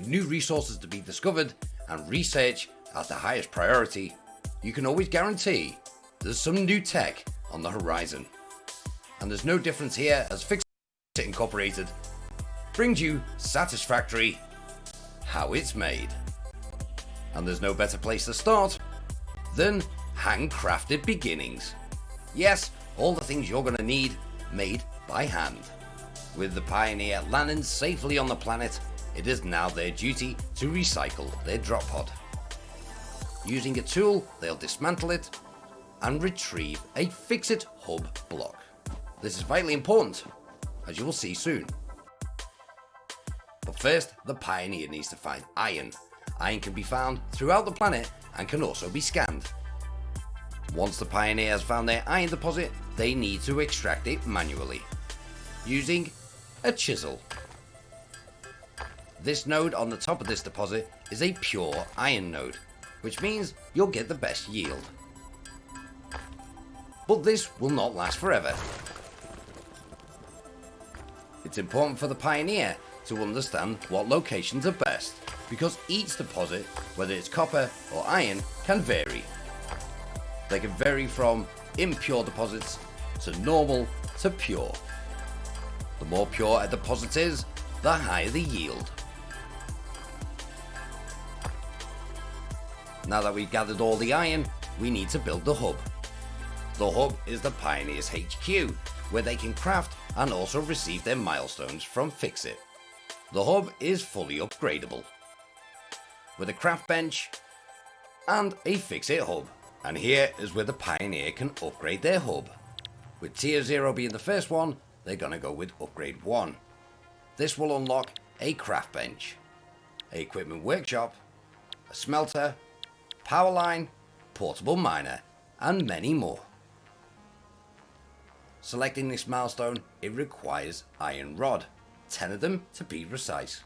With new resources to be discovered and research at the highest priority, you can always guarantee there's some new tech on the horizon. And there's no difference here, as Fix It Incorporated brings you Satisfactory, how it's made. And there's no better place to start than handcrafted beginnings. Yes, all the things you're going to need made by hand. With the Pioneer landing safely on the planet, it is now their duty to recycle their drop pod. Using a tool, they'll dismantle it and retrieve a Fix-It hub block. This is vitally important, as you will see soon. But first, the Pioneer needs to find iron. Iron can be found throughout the planet and can also be scanned. Once the Pioneer has found their iron deposit, they need to extract it manually, using a chisel. This node on the top of this deposit is a pure iron node, which means you'll get the best yield. But this will not last forever. It's important for the Pioneer to understand what locations are best, because each deposit, whether it's copper or iron, can vary. They can vary from impure deposits to normal to pure. The more pure a deposit is, the higher the yield. Now that we've gathered all the iron, we need to build the hub. The hub is the Pioneer's HQ, where they can craft and also receive their milestones from Fix-It. The hub is fully upgradable, with a craft bench and a Fix-It hub. And here is where the Pioneer can upgrade their hub. With Tier 0 being the first one, they're going to go with Upgrade 1. This will unlock a craft bench, a equipment workshop, a smelter, power line, portable miner, and many more. Selecting this milestone, it requires iron rod, 10 of them to be precise.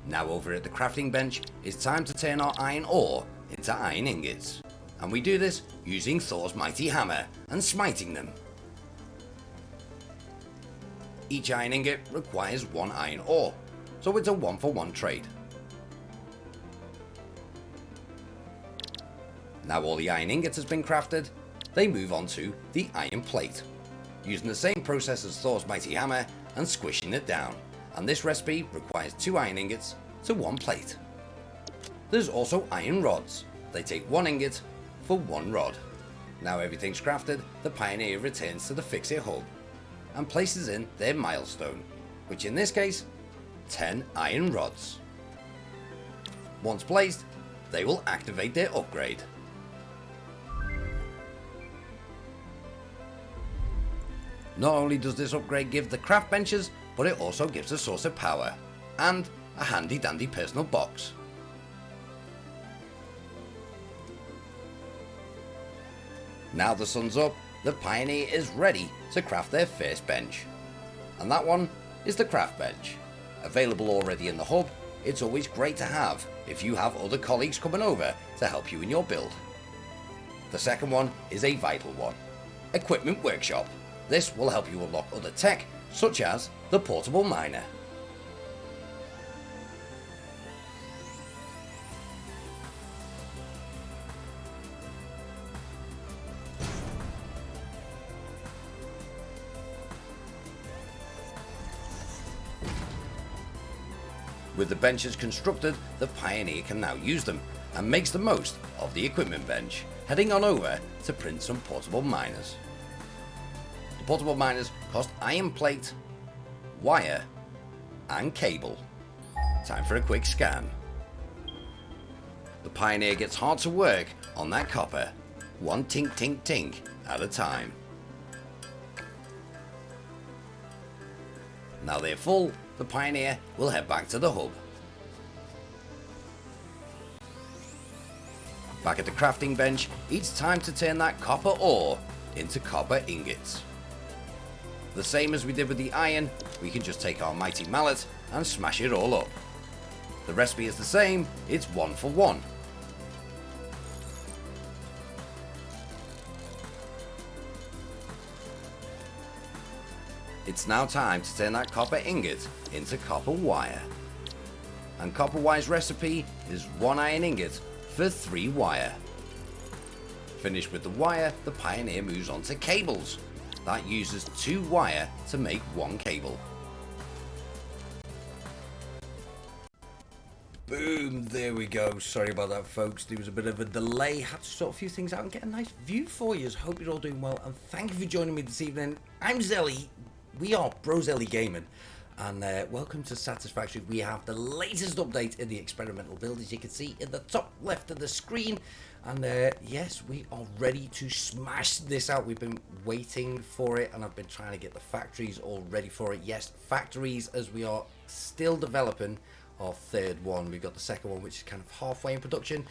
Now over at the crafting bench, it's time to turn our iron ore into iron ingots. And we do this using Thor's mighty hammer and smiting them. Each iron ingot requires 1 iron ore, so it's a 1-for-1 trade. Now all the iron ingots has been crafted, they move on to the iron plate, using the same process as Thor's mighty hammer and squishing it down. And this recipe requires 2 iron ingots to 1 plate. There's also iron rods. They take 1 ingot for 1 rod. Now everything's crafted, the Pioneer returns to the Fix-It hub and places in their milestone, which in this case, 10 iron rods. Once placed, they will activate their upgrade. Not only does this upgrade give the craft benches, but it also gives a source of power and a handy dandy personal box. Now the sun's up, the Pioneer is ready to craft their first bench. And that one is the craft bench. Available already in the hub, it's always great to have if you have other colleagues coming over to help you in your build. The second one is a vital one, Equipment Workshop. This will help you unlock other tech, such as the portable miner. With the benches constructed, the Pioneer can now use them and makes the most of the equipment bench, heading on over to print some portable miners. The portable miners cost iron plate, wire, and cable. Time for a quick scan. The Pioneer gets hard to work on that copper, 1 tink tink tink at a time. Now they're full, the Pioneer will head back to the hub. Back at the crafting bench, it's time to turn that copper ore into copper ingots. The same as we did with the iron, we can just take our mighty mallet and smash it all up. The recipe is the same, it's 1-for-1. It's now time to turn that copper ingot into copper wire. And copper wire's recipe is 1 iron ingot for 3 wire. Finished with the wire, the Pioneer moves on to cables. That uses 2 wire to make 1 cable. Boom, there we go. Sorry about that, folks. There was a bit of a delay. Had to sort a few things out and get a nice view for you. Hope you're all doing well, and thank you for joining me this evening. I'm Zelly. We are Bro Zelly Gaming, and welcome to Satisfactory. We have the latest update in the experimental build, as you can see in the top left of the screen. And yes, we are ready to smash this out. We've been waiting for it, and I've been trying to get the factories all ready for it. Yes, factories, as we are still developing our 3rd one. We've got the 2nd one, which is kind of halfway in production,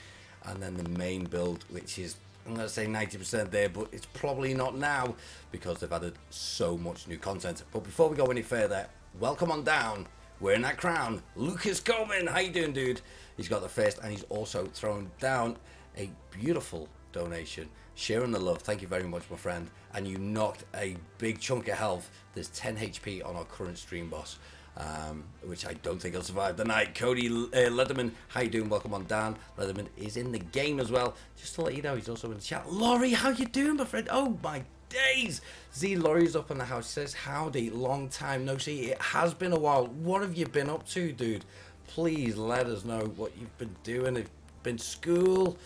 and then the main build, which is, I'm going to say 90% there, but it's probably not now because they've added so much new content. But before we go any further, welcome on down. Wearing that crown, Lucas Coleman. How you doing, dude? He's got the first, and he's also thrown down a beautiful donation. Sharing the love. Thank you very much, my friend. And you knocked a big chunk of health. There's 10 HP on our current stream boss, which I don't think I'll survive the night. Cody Lederman, how you doing? Welcome on down. Lederman is in the game as well. Just to let you know, he's also in the chat. Laurie, how you doing, my friend? Oh my days. Z Laurie's up in the house. Says howdy, long time no see. It has been a while. What have you been up to, dude? Please let us know what you've been doing. It's been school,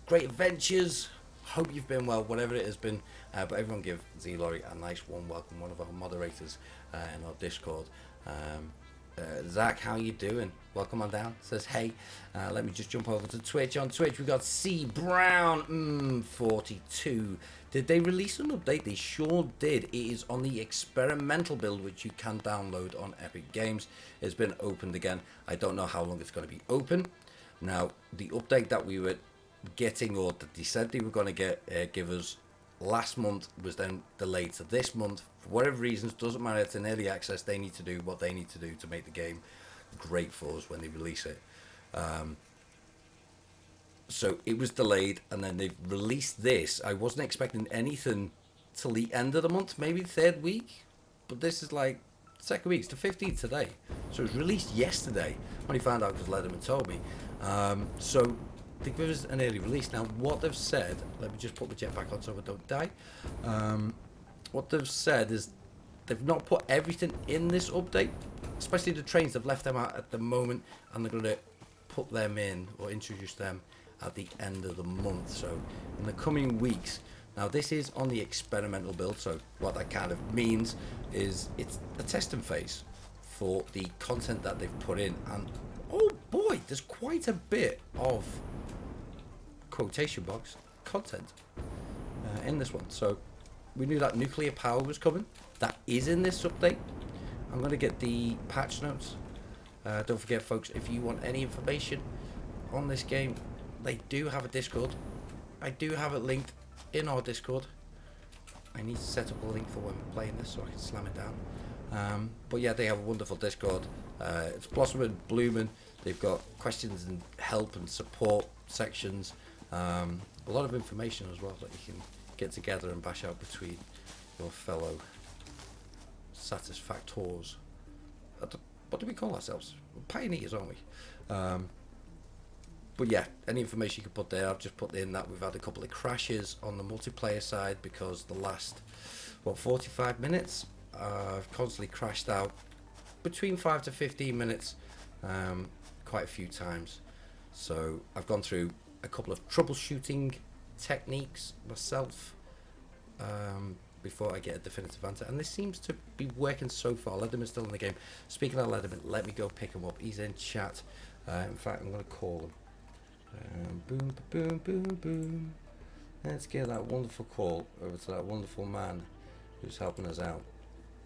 great adventures. Hope you've been well, whatever it has been. But everyone give Z Laurie a nice warm welcome, one of our moderators in our Discord. Zach, how you doing? Welcome on down. Says hey. Let me just jump over to Twitch. On Twitch we got C Brown 42. Did they release an update? They sure did. It is on the experimental build, which you can download on Epic Games. It's been opened again. I don't know how long it's going to be open. Now the update that we were getting, or that they said they were going to give us last month, was then delayed to this month for whatever reasons. Doesn't matter, it's an early access. They need to do what they need to do to make the game great for us when they release it. So it was delayed, and then they've released this. I wasn't expecting anything till the end of the month, maybe 3rd week, but this is like 2nd week. It's the 15th today, so it was released yesterday. Only found out because Lederman told me. So they give us an early release. Now what they've said, let me just put the jetpack on so I don't die. What they've said is they've not put everything in this update, especially the trains. They've left them out at the moment, and they're going to put them in or introduce them at the end of the month, so in the coming weeks. Now this is on the experimental build, so what that kind of means is it's a testing phase for the content that they've put in. And oh boy, there's quite a bit of quotation box content in this one. So we knew that nuclear power was coming. That is in this update. I'm going to get the patch notes. Don't forget, folks, if you want any information on this game, they do have a Discord. I do have it linked in our Discord. I need to set up a link for when we're playing this so I can slam it down. But yeah, they have a wonderful Discord. It's blossoming, blooming. They've got questions and help and support sections. A lot of information as well that you can get together and bash out between your fellow satisfactors. What do we call ourselves? We're pioneers, aren't we? But yeah, any information you can put there. I've just put in that we've had a couple of crashes on the multiplayer side because the last 45 minutes I've constantly crashed out between 5 to 15 minutes quite a few times. So I've gone through a couple of troubleshooting techniques myself before I get a definitive answer, and this seems to be working so far. Lederman's still in the game. Speaking of Lederman, let me go pick him up. He's in chat. In fact, I'm going to call him. Boom, boom, boom, boom. Let's get that wonderful call over to that wonderful man who's helping us out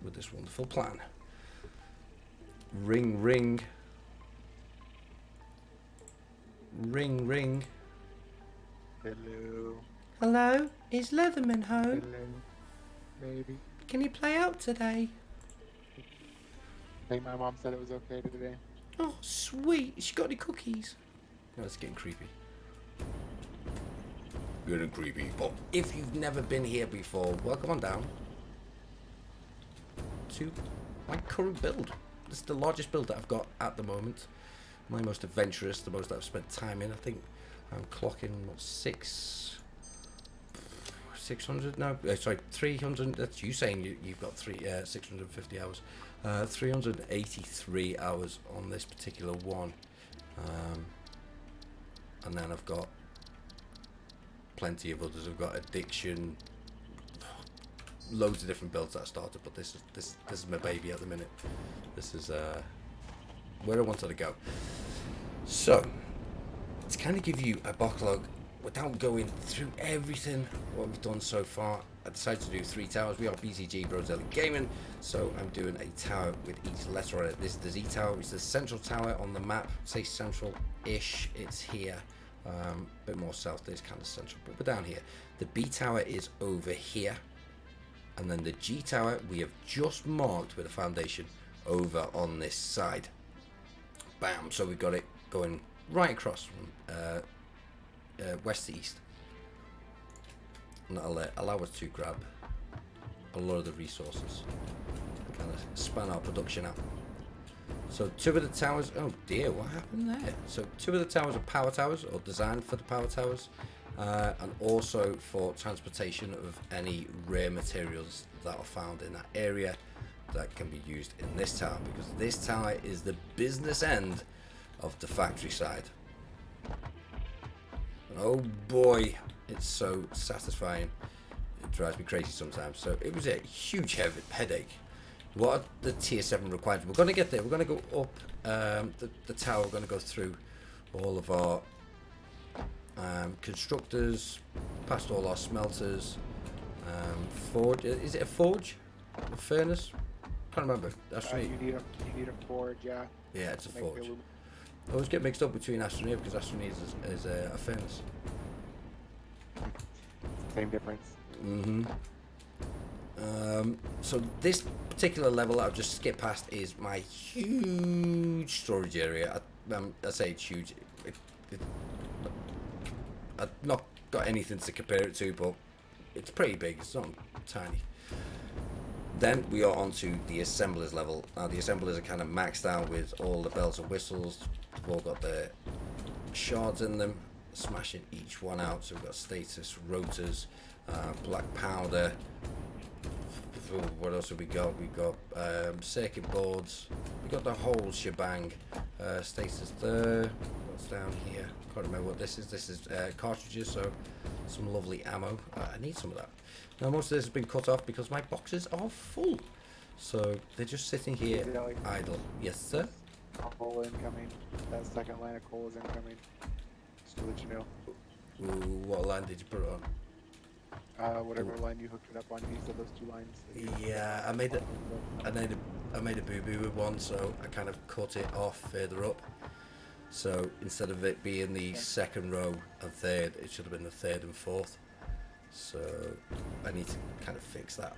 with this wonderful plan. Ring, ring. Ring, ring. Hello. Hello? Is Leatherman home? Hello. Maybe. Can you play out today? I think my mom said it was okay today. Oh, sweet. Has she got any cookies? No, it's getting creepy. Getting creepy. But if you've never been here before, welcome on down. to my current build. This is the largest build that I've got at the moment. My most adventurous, the most that I've spent time in. I think I'm clocking, what, 600? No, sorry, 300. That's you saying you've got 650 hours. 383 hours on this particular one. And then I've got plenty of others. I've got addiction, loads of different builds that I started, but this is my baby at the minute. This is where I wanted to go. So to kind of give you a backlog without going through everything what we've done so far, I decided to do 3 towers. We are BCG Bro Zelly Gaming, so I'm doing a tower with each letter on it. This is the Z tower, which is the central tower on the map. Say central-ish, it's here. A bit more south, it's kind of central, but we're down here. The B tower is over here, and then the G tower we have just marked with a foundation over on this side. Bam! So we've got it going right across from west to east, and that'll allow us to grab a lot of the resources, kind of span our production out. So 2 of the towers, oh dear, what happened there? So 2 of the towers are power towers, or designed for the power towers, and also for transportation of any rare materials that are found in that area that can be used in this tower, because this tower is the business end of the factory side. And oh boy, it's so satisfying. It drives me crazy sometimes. So it was a huge headache. What are the tier 7 requirements? We're going to get there. We're going to go up the tower. We're going to go through all of our constructors, past all our smelters, forge. Is it a forge? A furnace? Can't remember. You need a forge, yeah. Yeah, it's a forge. I always get mixed up between Astroneer because Astroneer is a furnace. Same difference. So this particular level I've just skipped past is my huge storage area. I say it's huge. I've not got anything to compare it to, but it's pretty big. It's not tiny. Then we are on to the assemblers level. Now the assemblers are kind of maxed out with all the bells and whistles. They've all got their shards in them, smashing each one out. So we've got status, rotors, black powder. What else have we got? We've got circuit boards. We've got the whole shebang. Status there. What's down here? Can't remember what this is. This is cartridges, so some lovely ammo. I need some of that. Now most of this has been cut off because my boxes are full. So they're just sitting here idle. Yes, sir? Coal incoming. That second line of coal is incoming. Just to let you know. Ooh, what line did you put it on? Whatever line you hooked it up on, you said those 2 lines. Yeah, I made a boo-boo with one, so I kind of cut it off further up. So instead of it being the second row and third, it should have been the third and fourth. So I need to kind of fix that.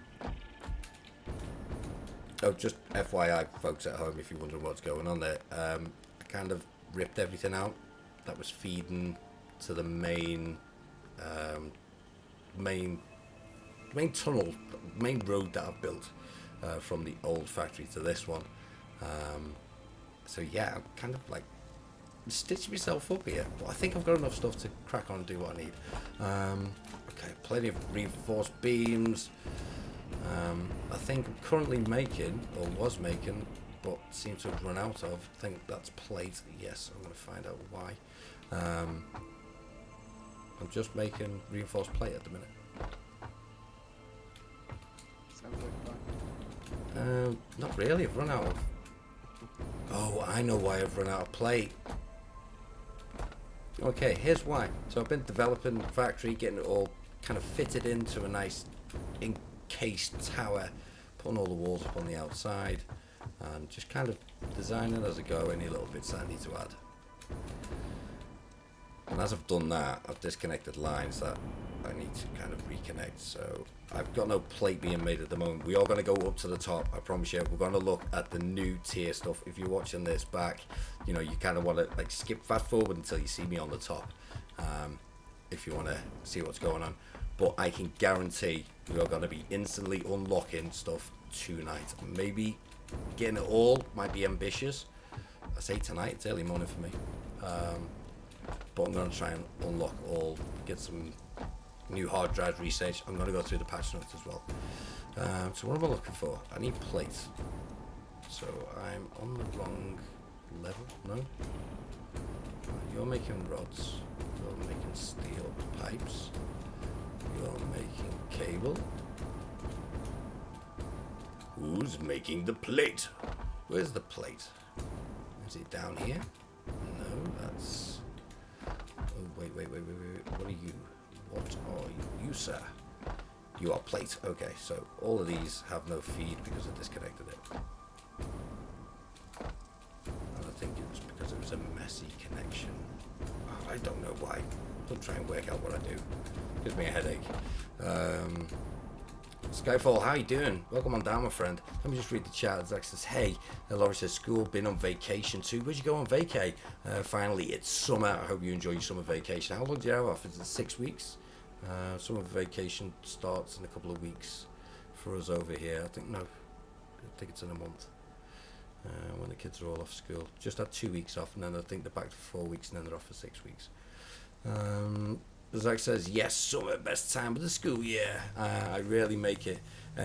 Oh, just FYI, folks at home, if you're wondering what's going on there, I kind of ripped everything out that was feeding to the main tunnel, main road that I've built from the old factory to this one. So yeah, I'm kind of like stitching myself up here, but I think I've got enough stuff to crack on and do what I need. Okay, plenty of reinforced beams. I think I'm currently making, or was making, but seem to have run out of. I think that's plate. Yes, I'm going to find out why. I'm just making reinforced plate at the minute. Sounds like fun. Not really. I've run out of. Oh, I know why I've run out of plate. Okay, here's why. So I've been developing the factory, getting it all kind of fitted into a nice encased tower, putting all the walls up on the outside, and just kind of designing as I go any little bits that I need to add. And as I've done that, I've disconnected lines that I need to kind of reconnect. So I've got no plate being made at the moment. We are going to go up to the top, I promise you. We're going to look at the new tier stuff. If you're watching this back, you know, you kind of want to like skip fast forward until you see me on the top, if you want to see what's going on. But I can guarantee we are going to be instantly unlocking stuff tonight. Maybe getting it all might be ambitious. I say tonight, it's early morning for me. But I'm going to try and unlock all, get some new hard drive research. I'm going to go through the patch notes as well. So what am I looking for? I need plates. So I'm on the wrong level. No? You're making rods. You're making steel pipes. You're making cable. Who's making the plate? Where's the plate? Is it down here? No, that's... Oh, wait. What are you? What are you, sir? You are plate. Okay, so all of these have no feed because I disconnected it. And I think it was because it was a messy connection. Oh, I don't know why. Don't try and work out what I do. Gives me a headache. Skyfall, how you doing? Welcome on down, my friend. Let me just read the chat. Zach says, hey. Laurie says, school, been on vacation too. Where'd you go on vacay? Finally, it's summer. I hope you enjoy your summer vacation. How long do you have off? Is it 6 weeks? Summer vacation starts in a couple of weeks for us over here. I think it's in a month. When the kids are all off school. Just had 2 weeks off, and then I think they're back to 4 weeks, and then they're off for 6 weeks. Zach says, yes, summer, best time of the school year. I rarely make it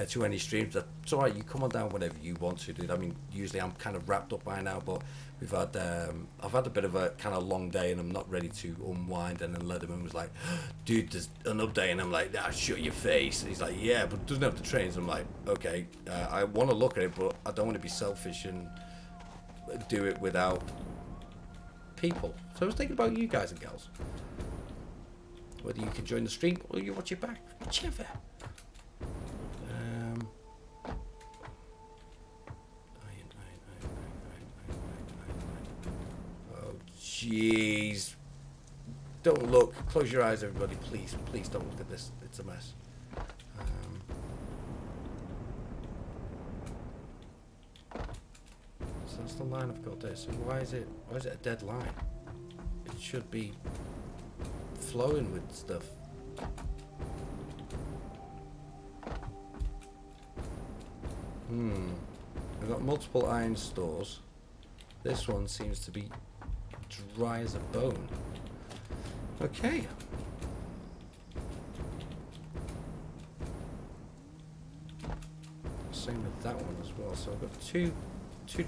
to any streams. That's alright, you come on down whenever you want to, dude. I mean, usually I'm kind of wrapped up by now, but we've had, I've had a bit of a kind of long day, and I'm not ready to unwind. And then Leatherman was like, dude, there's an update, and I'm like, shut your face. And he's like, yeah, but it doesn't have the trains. I'm like, okay, I want to look at it, but I don't want to be selfish and do it without people. So I was thinking about you guys and gals. Whether you can join the stream or you watch it back, whichever. Oh, jeez. Don't look. Close your eyes, everybody. Please, please don't look at this. It's a mess. So that's the line I've got there. So why is it a dead line? It should be flowing with stuff. I've got multiple iron stores. This one seems to be dry as a bone. Okay. Same with that one as well. So I've got two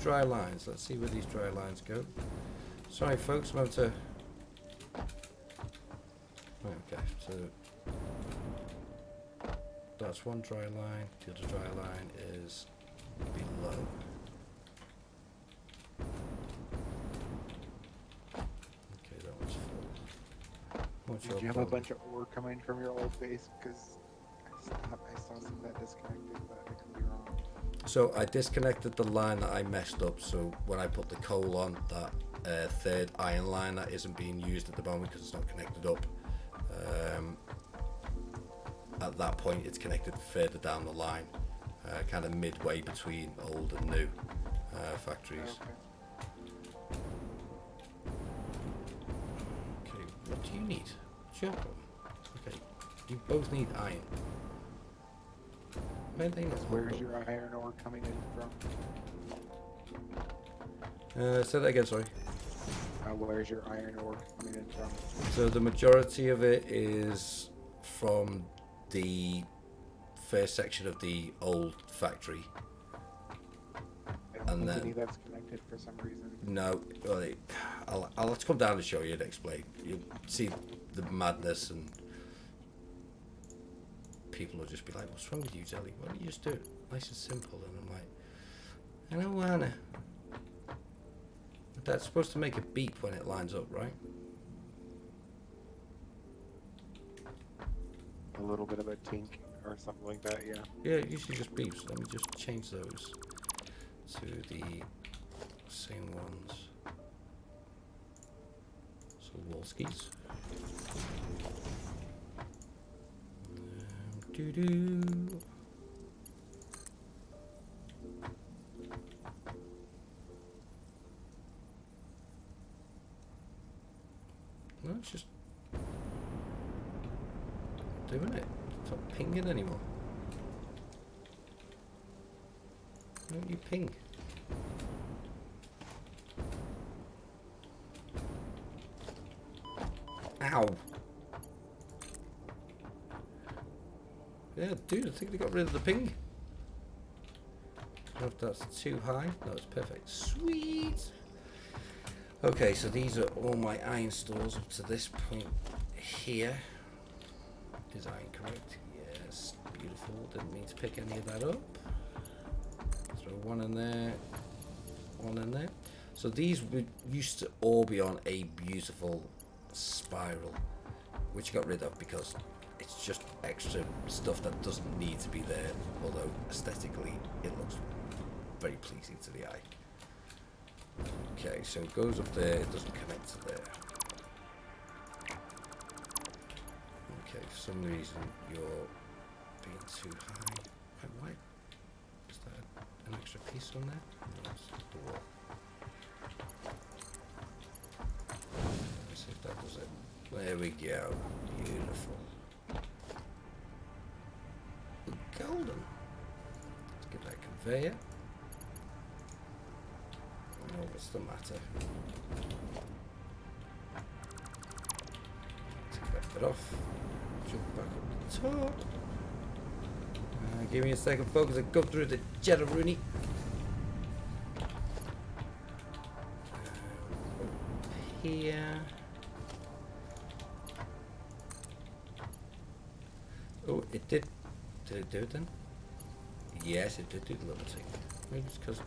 dry lines. Let's see where these dry lines go. Sorry folks, I'm about to... Okay, so that's one dry line. The other dry line is below. Okay, that one's full. Did you have a bunch of ore coming from your old base? Because I saw some that disconnected, but I could be wrong. So I disconnected the line that I messed up. So when I put the coal on, that third iron line that isn't being used at the moment because it's not connected up. At that point it's connected further down the line, kind of midway between old and new factories. Okay, what do you need? What's your problem? Okay, you both need iron. Where's your iron ore coming in from? Say that again, sorry. Where's your iron ore coming in from? So the majority of it is from the first section of the old factory. I don't think any that's connected for some reason. No, well, I'll have to come down and show you and explain. You'll see the madness, and people will just be like, what's wrong with you, Zelly? Why don't you just do it nice and simple? And I'm like, I don't wanna. But that's supposed to make a beep when it lines up, right? A little bit of a tink or something like that, yeah. Yeah, it usually just beeps. Let me just change those to the same ones. So Wolskis. Doo-doo. No, it's just doing it. It's not pinging anymore. Don't you ping? Ow! Yeah, dude, I think they got rid of the ping. I don't know if that's too high. No, it's perfect. Sweet! Okay, so these are all my iron stores up to this point here. Is iron correct? Yes, beautiful. Didn't mean to pick any of that up. Throw one in there, one in there. So these used to all be on a beautiful spiral, which I got rid of because it's just extra stuff that doesn't need to be there, although aesthetically it looks very pleasing to the eye. Okay, so it goes up there, it doesn't connect to there. Okay, for some reason you're being too high. Wait, why? Is that an extra piece on there? No, it's the wall. Let's see if that does it. There we go. Beautiful. Golden. Let's get that conveyor. Oh, what's the matter? Take that bit off. Jump back up the top. Give me a second, folks. I go through the Jetteroonie. Here. Oh, it did. Did it do it then? Yes, it did do the little thing. Maybe it's because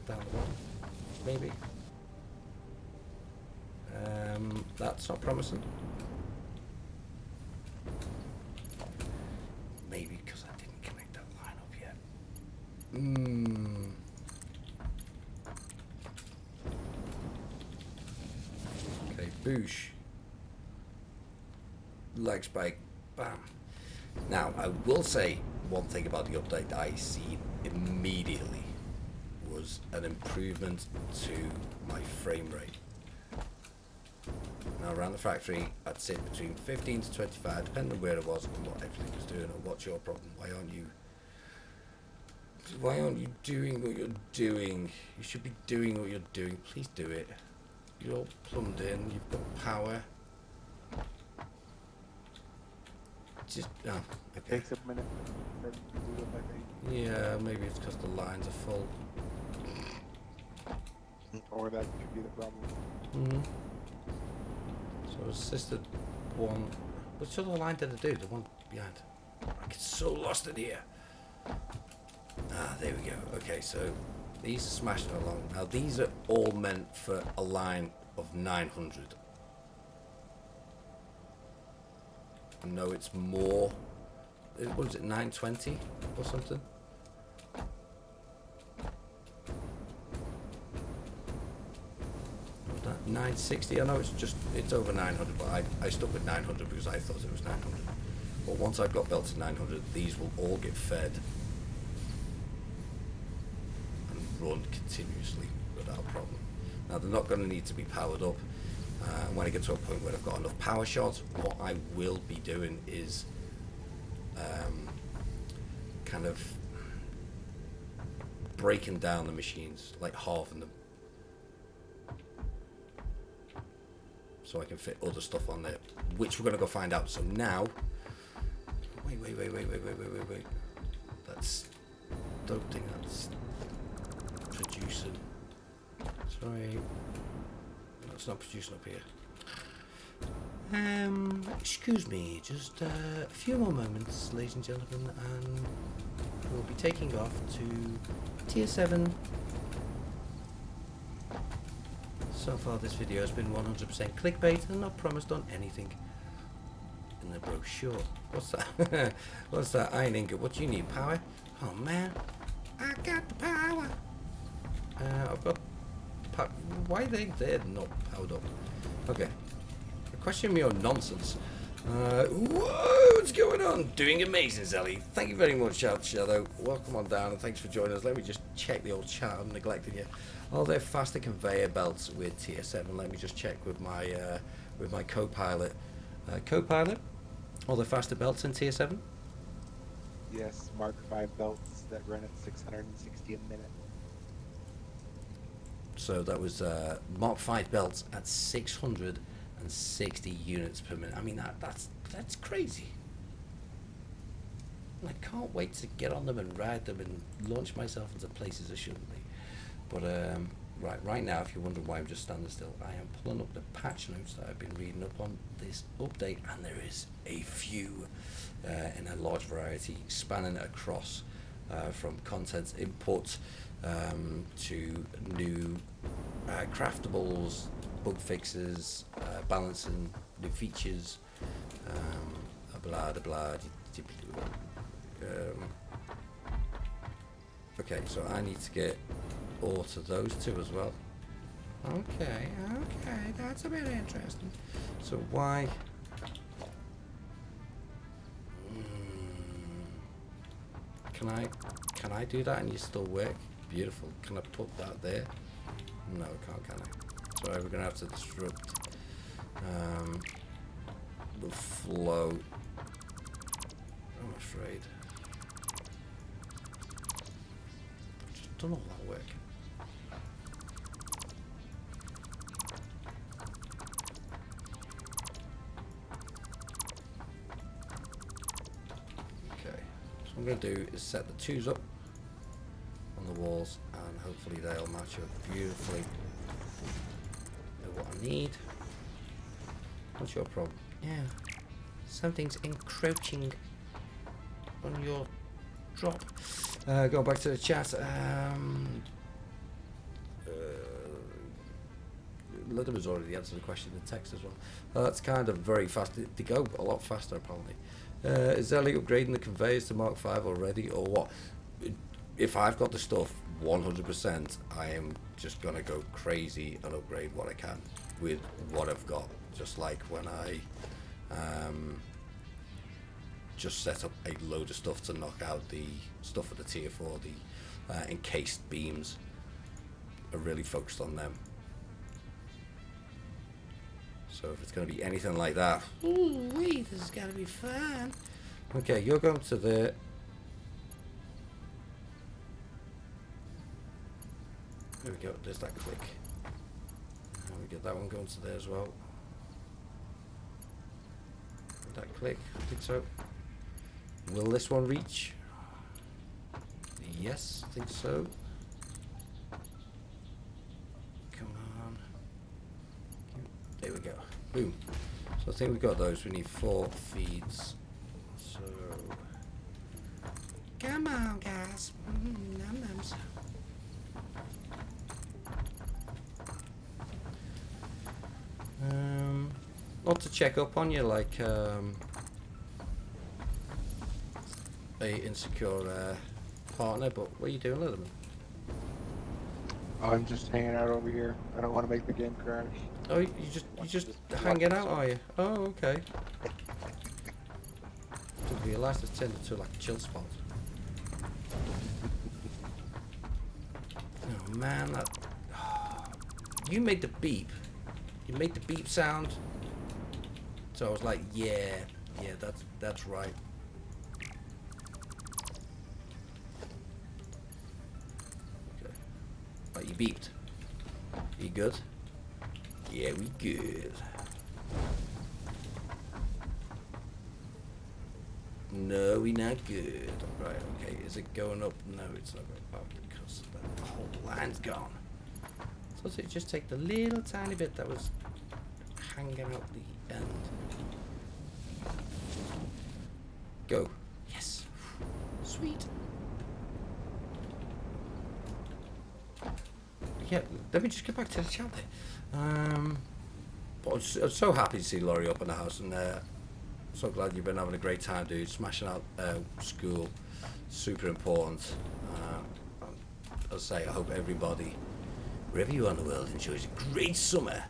down the bottom. Maybe. That's not promising. Maybe because I didn't connect that line up yet. Okay, boosh. Leg spike. Bam. Now, I will say one thing about the update that I see immediately was an improvement to my frame rate. Now, around the factory, I'd say between 15 to 25, depending on where it was and what everything was doing, or what's your problem. Why aren't you doing what you're doing? You should be doing what you're doing. Please do it. You're all plumbed in. You've got power. Just okay. Takes a minute for them to do it, I think. Yeah, maybe it's because the lines are full. Or that could be the problem. So assisted one. Which other line did it do? The one behind. I get so lost in here. Ah, there we go. Okay, so these are smashing along. Now these are all meant for a line of 900. I know it's more. What is it, 920 or something? Was that 960? I know it's over 900, but I stuck with 900 because I thought it was 900. But once I've got built to 900, these will all get fed and run continuously without problem. Now they're not going to need to be powered up. When I get to a point where I've got enough power shots, what I will be doing is kind of breaking down the machines, like halving them, so I can fit other stuff on there, which we're going to go find out. So now, wait. Don't think that's producing. Sorry. It's not producing up here. Excuse me, just a few more moments, ladies and gentlemen, and we'll be taking off to tier 7. So far this video has been 100% clickbait and not promised on anything in the brochure. What's that? What's that? Iron ingot. What do you need? Power? Oh man, I got the power. I've got why are they're not powered up? Okay. Question me on nonsense. Whoa, what's going on? Doing amazing, Zelly. Thank you very much, Shadow. Welcome on down and thanks for joining us. Let me just check the old chat. I'm neglecting you. Are there faster conveyor belts with tier 7? Let me just check with my co-pilot. Co-pilot? Are there faster belts in tier 7? Yes, Mark 5 belts that run at 660 a minute. So that was Mark 5 belts at 660 units per minute. I mean, that's crazy. I can't wait to get on them and ride them and launch myself into places I shouldn't be. But right now, if you're wondering why I'm just standing still, I am pulling up the patch notes that I've been reading up on this update, and there is a few in a large variety spanning across from content input to new craftables, bug fixes, balancing, new features, blah blah blah. Okay, so I need to get all to those two as well. Okay, that's a bit interesting. So why? Can I do that and you still work? Beautiful. Can I put that there? No, I can't, can I? Sorry, we're gonna have to disrupt the flow. I'm afraid. Just don't know that'll work. Okay, so what I'm going to do is set the twos up on the walls and hopefully they'll match up beautifully with what I need. What's your problem? Yeah, something's encroaching on your drop. Go back to the chat. Lydia has already answered the question in text as well. That's kind of very fast. They go a lot faster apparently. Is Zelly upgrading the conveyors to Mark 5 already or what? If I've got the stuff 100%, I am just gonna go crazy and upgrade what I can with what I've got. Just like when I just set up a load of stuff to knock out the stuff with the tier 4, the encased beams. I really focused on them. So if it's going to be anything like that, ooh wait, this is going to be fun. Okay, you're going to the. There we go. There's that click. And we get that one going to there as well. That click. I think so. Will this one reach? Yes, I think so. Come on. There we go. Boom. So I think we've got those. We need 4 feeds. So. Come on, guys. Num-nums. Not to check up on you like a insecure partner, but what are you doing, Litterman? Oh, I'm just hanging out over here. I don't want to make the game crash. Oh, you just hanging out, are you? Oh, okay. Didn't realise it's turned into like a chill spot. Oh man, that you made the beep. You made the beep sound. So I was like, yeah, that's right. Okay. Oh, you beeped. You good? Yeah, we good. No, we not good. Right, okay. Is it going up? No, it's not going up because the whole line's gone. So it just take the little tiny bit that was hanging out the end. Go. Yes. Sweet. Yeah, let me just get back to the chat there. But I'm so happy to see Laurie up in the house, and so glad you've been having a great time, dude. Smashing out school, super important. As I say, I hope everybody, wherever you are in the world, enjoys a great summer,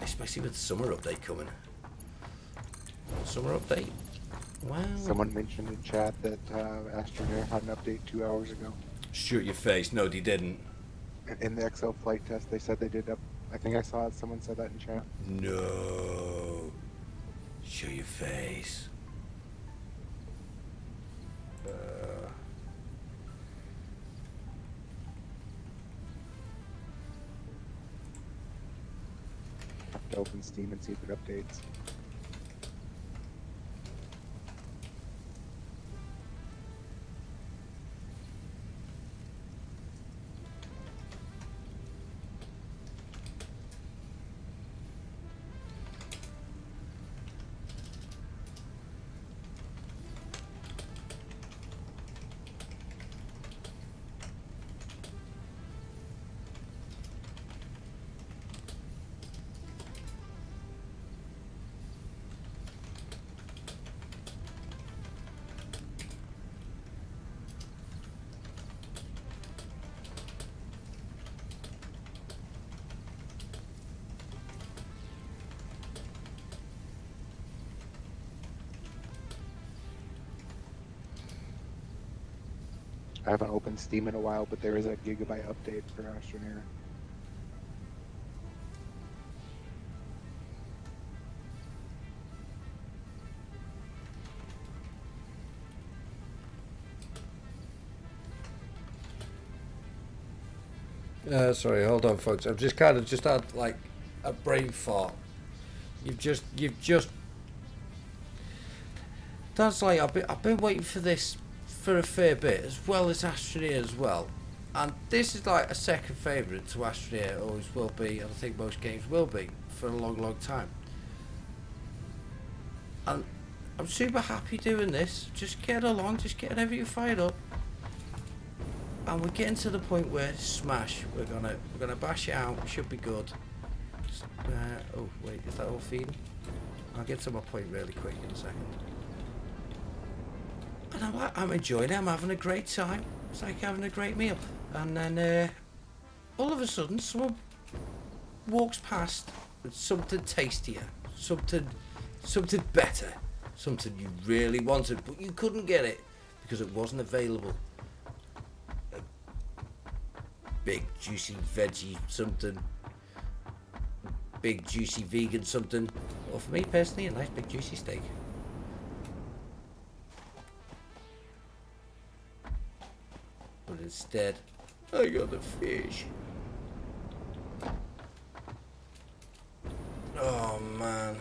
especially with the summer update coming. Summer update? Wow. Someone mentioned in chat that Astronair had an update 2 hours ago. Shoot your face. No, they didn't. In the XL flight test, they said they did up. I think I saw it. Someone said that in chat. No. Show your face. to open Steam and see if it updates. I haven't opened Steam in a while, but there is a gigabyte update for Astroneer. Sorry, hold on, folks. I've just kind of just had like a brain fart. You've just. That's like I've been waiting for this for a fair bit, as well as Astroneer as well. And this is like a second favourite to Astroneer, always will be, and I think most games will be for a long, long time. And I'm super happy doing this. Just getting along, just getting everything fired up. And we're getting to the point where smash. We're gonna bash it out. We should be good. Oh wait, is that all feeding? I'll get to my point really quick in a second. And I'm enjoying it. I'm having a great time. It's like having a great meal. And then all of a sudden, someone walks past with something tastier, something better, something you really wanted, but you couldn't get it because it wasn't available. Big juicy veggie something, big juicy vegan something, or for me personally, a nice big juicy steak. But instead, I got the fish. Oh man.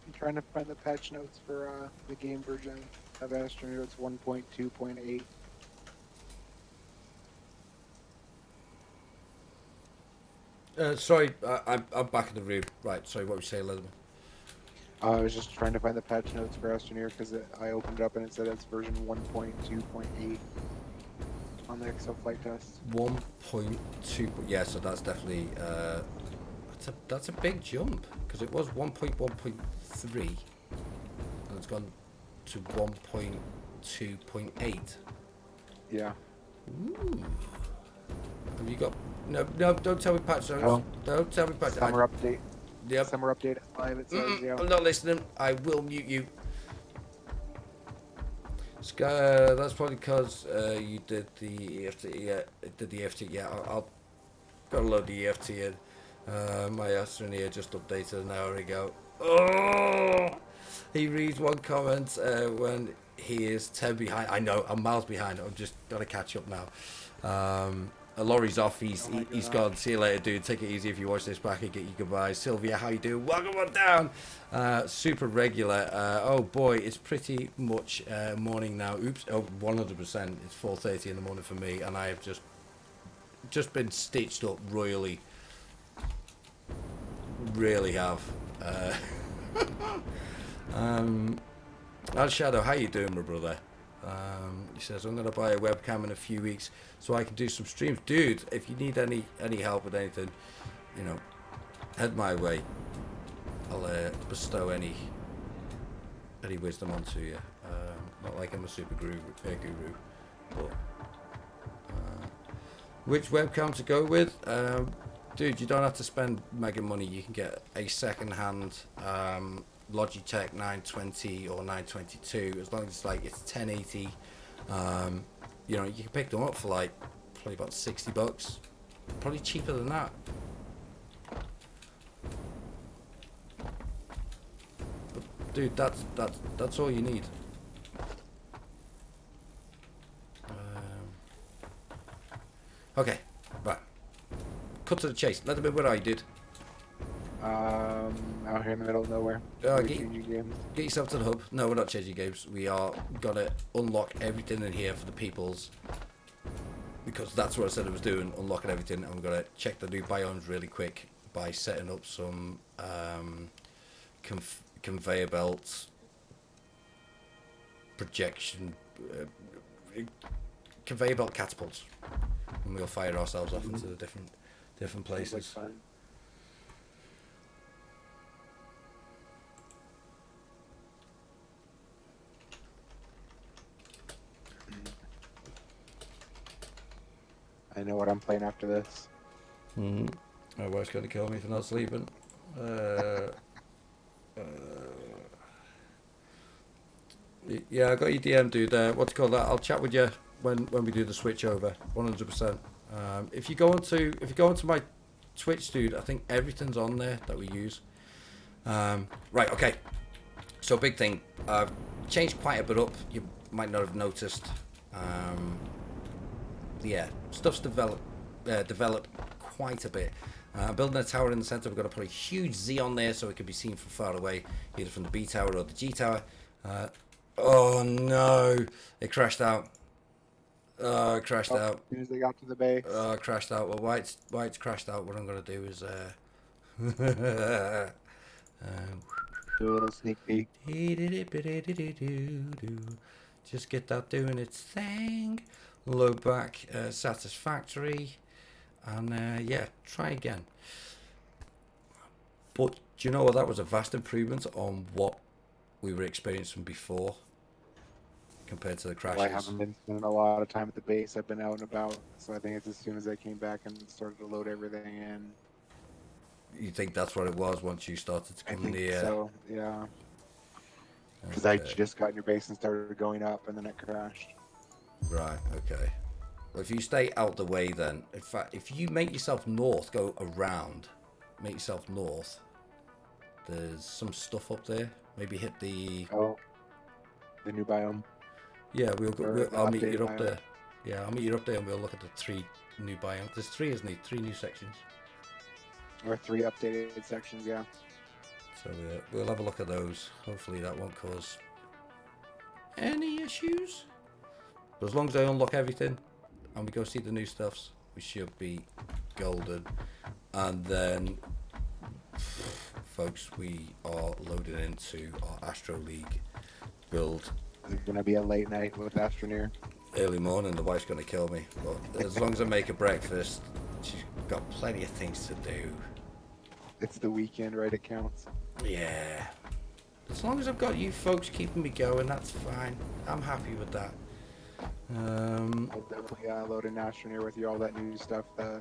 I'm trying to find the patch notes for the game version of Astroneer. It's 1.2.8. Sorry, I'm back in the room. Right, sorry, what were you saying, Leatherman? I was just trying to find the patch notes for Astroneer because I opened it up and it said it's version 1.2.8 on the Excel flight test. 1.2, yeah, so that's definitely that's a big jump because it was 1.1.3 and it's gone to 1.2.8. Yeah. Ooh. Have you got no? Don't tell me patch notes. Oh. Don't tell me patch. Summer update. Yep. Summer update is live. It says, yeah. I'm not listening. I will mute you. That's probably because you did the EFT. Yeah, did the EFT. Yeah, I'll got a load of the EFT in. My Astroneer just updated an hour ago. Oh! He reads one comment when he is 10 behind. I know, I'm miles behind. I'm just gotta catch up now. Laurie's off. He's gone. See you later, dude. Take it easy if you watch this back and get you goodbye. Sylvia, how you doing? Welcome on down. Super regular. Oh boy, it's pretty much morning now. Oops. Oh, 100%. It's 4:30 in the morning for me, and I have just been stitched up royally. Really have. Shadow, how you doing, my brother? He says, I'm going to buy a webcam in a few weeks so I can do some streams. Dude, if you need any help with anything, you know, head my way. I'll bestow any wisdom onto you. Not like I'm a super guru, but which webcam to go with? Dude, you don't have to spend mega money. You can get a second-hand Logitech 920 or 922, as long as it's like it's 1080. You know, you can pick them up for like probably about $60, probably cheaper than that. But dude, that's all you need. Okay, right. Cut to the chase. Let them in where I did. Out here in the middle of nowhere. Get Changing games. yourself to the hub. No, we're not changing games. We are gonna unlock everything in here for the peoples, because that's what I said I was doing, unlocking everything. I'm gonna check the new biomes really quick by setting up some conveyor belts, projection, conveyor belt catapults, and we'll fire ourselves off into the different places. Like I know what I'm playing after this. My wife's gonna kill me for not sleeping. Yeah, I got your DM, dude. What's it called that? I'll chat with you when we do the switch over. 100%. If you go onto my Twitch, dude, I think everything's on there that we use. Right, okay. So big thing. I've changed quite a bit up. You might not have noticed. Yeah, stuff's developed quite a bit. Building a tower in the center. We've got to put a huge Z on there so it can be seen from far away, either from the B tower or the G tower. Oh no, it crashed out. Oh, it crashed out. As soon as they got to the base. Oh, it crashed out. Well, why it's crashed out, what I'm going to do is Do a little sneak peek. just get that doing its thing. Load back Satisfactory, and yeah, try again. But do you know what? That was a vast improvement on what we were experiencing before compared to the crashes. Well, I haven't been spending a lot of time at the base. I've been out and about, so I think it's as soon as I came back and started to load everything in. You think that's what it was once you started to come near? So, yeah. Because I just got in your base and started going up, and then it crashed. Right, okay. Well, if you stay out the way then, in fact, if you make yourself north, go around, make yourself north, there's some stuff up there. Maybe hit the... Oh, the new biome. Yeah, I'll meet you up there. Yeah, I'll meet you up there and we'll look at the 3 new biomes. There's 3, isn't it? 3 new sections. Or 3 updated sections, yeah. So we'll have a look at those. Hopefully that won't cause any issues. But as long as I unlock everything and we go see the new stuffs, we should be golden. And then, folks, we are loading into our Astro League build. It's going to be a late night with Astroneer. Early morning, the wife's going to kill me. But as long as I make a breakfast, she's got plenty of things to do. It's the weekend, right? It counts. Yeah. As long as I've got you folks keeping me going, that's fine. I'm happy with that. I'll definitely load an Astroneer with you, all that new stuff to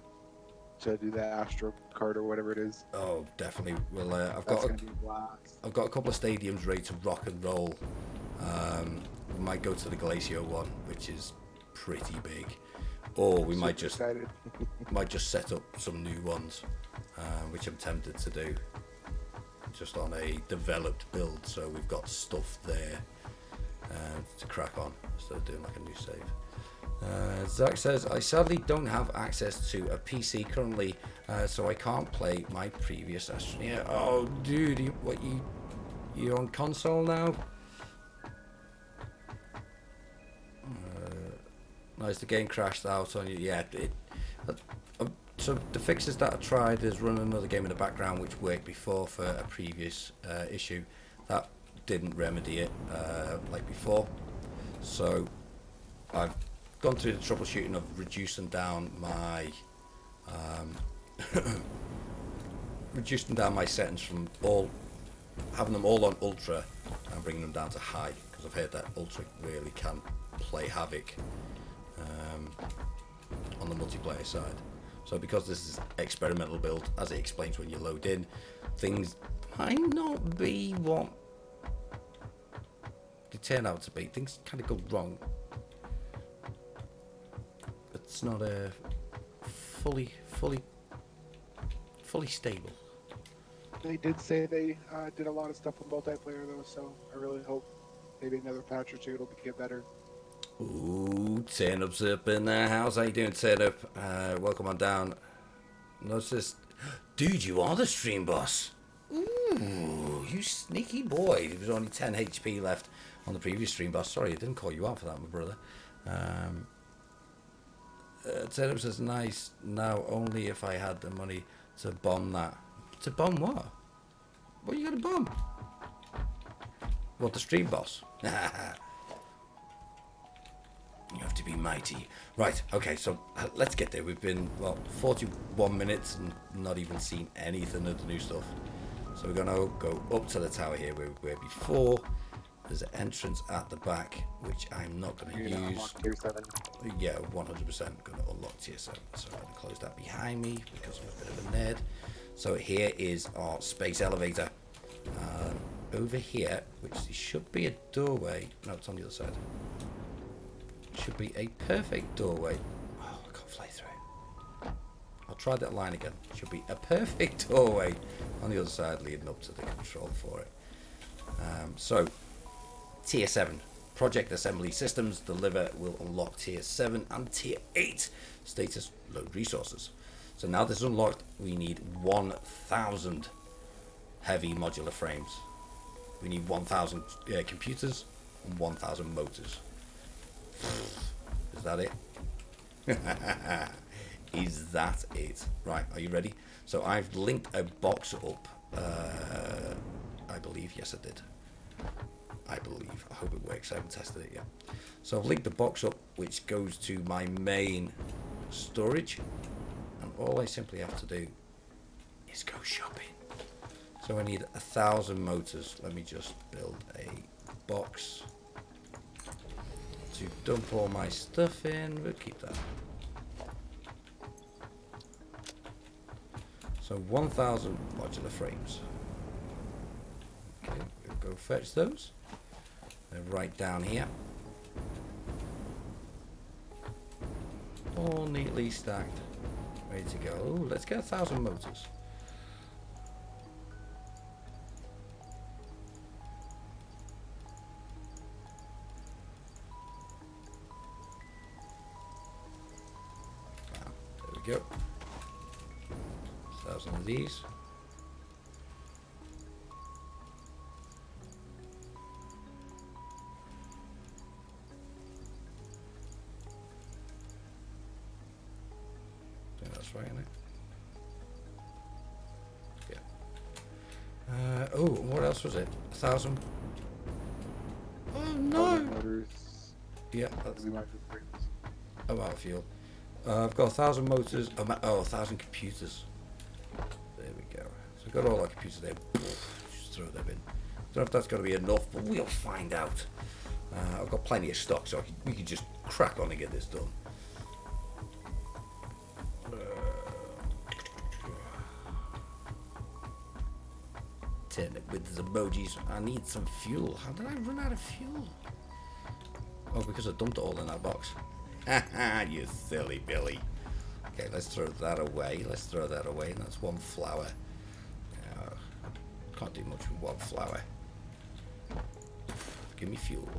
do the Astro card or whatever it is. Oh, definitely. Well, That's gonna be a blast. I've got a couple of stadiums ready to rock and roll. We might go to the Glacio one, which is pretty big, or we might just set up some new ones, which I'm tempted to do, just on a developed build. So we've got stuff there to crack on instead of doing like a new save. Zach says, I sadly don't have access to a PC currently, so I can't play my previous Astroneer. Oh, dude, you on console now? Nice, the game crashed out on you. Yeah, so the fixes that I tried is run another game in the background, which worked before for a previous issue. That didn't remedy it like before. So I've gone through the troubleshooting of reducing down my reducing down my settings from all, having them all on ultra and bringing them down to high, because I've heard that ultra really can play havoc on the multiplayer side. So because this is experimental build, as it explains when you load in, things might not be what they turn out to be. Things kind of go wrong. It's not a fully stable. They did say they did a lot of stuff with multiplayer though, so I really hope maybe another patch or two it'll get better. Ooh, Turnup's up in the house. How you doing, Turnup? Welcome on down. Notice this. Dude, you are the stream boss. Ooh, you sneaky boy. There was only 10 HP left on the previous stream boss. Sorry, I didn't call you out for that, my brother. Turnup says, nice. Now, only if I had the money to bomb that. To bomb what? What you got to bomb? What, the stream boss? You have to be mighty. Right, okay, so let's get there. We've been, well, 41 minutes and not even seen anything of the new stuff. So we're going to go up to the tower here where we were before. There's an entrance at the back, which I'm not going to use. Tier 7. Yeah, 100% going to unlock tier 7. So I'm going to close that behind me because I'm a bit of a nerd. So here is our space elevator. Over here, which should be a doorway. No, it's on the other side. Should be a perfect doorway. Oh, I can't fly through it. I'll try that line again. Should be a perfect doorway on the other side leading up to the control for it. So, tier 7. Project assembly systems. The lever will unlock tier 7 and tier 8. Status, load resources. So now this is unlocked, we need 1,000 heavy modular frames. We need 1,000 computers and 1,000 motors. Is that it? Is that it? Right, are you ready? So I've linked a box up. I believe, yes I did. I believe. I hope it works. I haven't tested it yet. So I've linked the box up, which goes to my main storage. And all I simply have to do is go shopping. So I need 1,000 motors. Let me just build a box to dump all my stuff in. We'll keep that. So 1,000 modular frames. Okay, we'll go fetch those. They're right down here. All neatly stacked. Ready to go. Ooh, let's get 1,000 motors. There we go. 1,000 of these. I think that's right, isn't it? Yeah. Oh, what else was it? 1,000. Oh no! Motors. Yeah, that's We might be frames. about fuel. I've got 1,000 motors. Oh, 1,000 computers. There we go. So I've got all our computers there. Just throw them in. Don't know if that's going to be enough, but we'll find out. I've got plenty of stock, so we can just crack on and get this done. Turn it with the emojis. I need some fuel. How did I run out of fuel? Oh, because I dumped it all in that box. Haha, you silly Billy. Okay, let's throw that away. Let's throw that away. That's one flower. Can't do much with one flower. Give me fuel.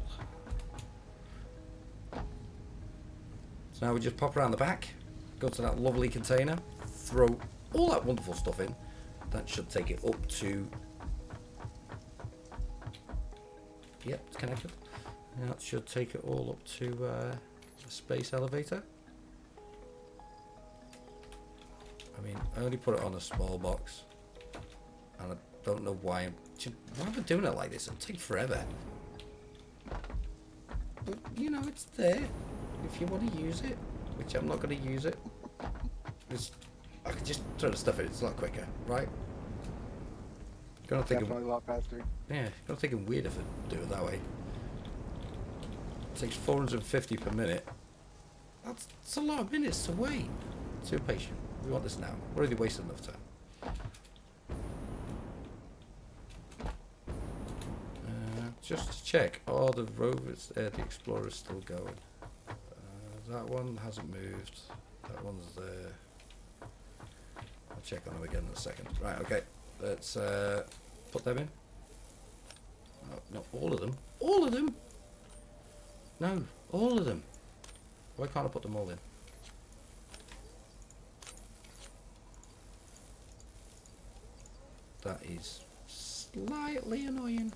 So now we just pop around the back, go to that lovely container, throw all that wonderful stuff in. That should take it up to... Yep, it's connected. That should take it all up to the space elevator. I mean, I only put it on a small box, and I don't know why why am I doing it like this? It'll take forever. But you know, it's there if you want to use it, which I'm not going to use it. I could just throw the stuff in. It's a lot quicker, right? Gonna think Definitely a lot faster. yeah, gonna think I'm weird if I do it that way. It takes 450 per minute. That's a lot of minutes to wait. Too patient. We want this now. We're already wasting enough time. Just to check, are the rovers, the explorers still going? That one hasn't moved. That one's there. I'll check on them again in a second. Right, okay. Let's put them in. Oh, not all of them. All of them? No, all of them. Why can't I put them all in? That is slightly annoying.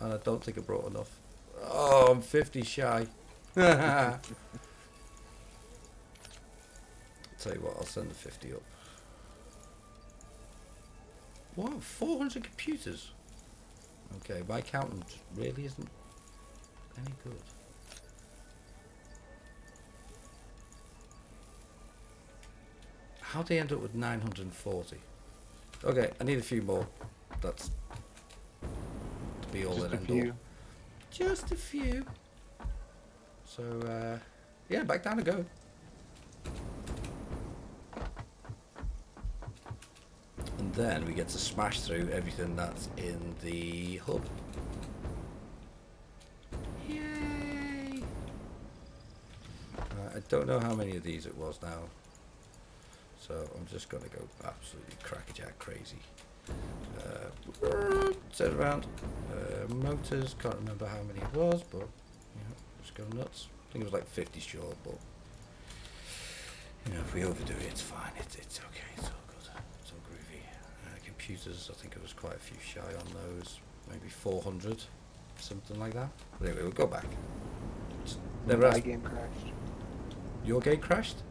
And I don't think I brought enough. Oh, I'm 50 shy. Tell you what, I'll send the 50 up. What? 400 computers? Okay, my accountant really isn't any good. How'd they end up with 940? Okay, I need a few more. That's to be all Just in a and few. all. Just a few. So, yeah, back down to go. And then we get to smash through everything that's in the hub. Yay! I don't know how many of these it was now. So I'm just going to go absolutely crackerjack crazy. Turn around. Motors, can't remember how many it was, but you know, just go nuts. I think it was like 50 short, but you know, if we overdo it, it's fine. It's okay. It's all good. It's all groovy. Computers, I think it was quite a few shy on those. Maybe 400, something like that. But anyway, we'll go back. Just never My asked. game crashed. Your game crashed?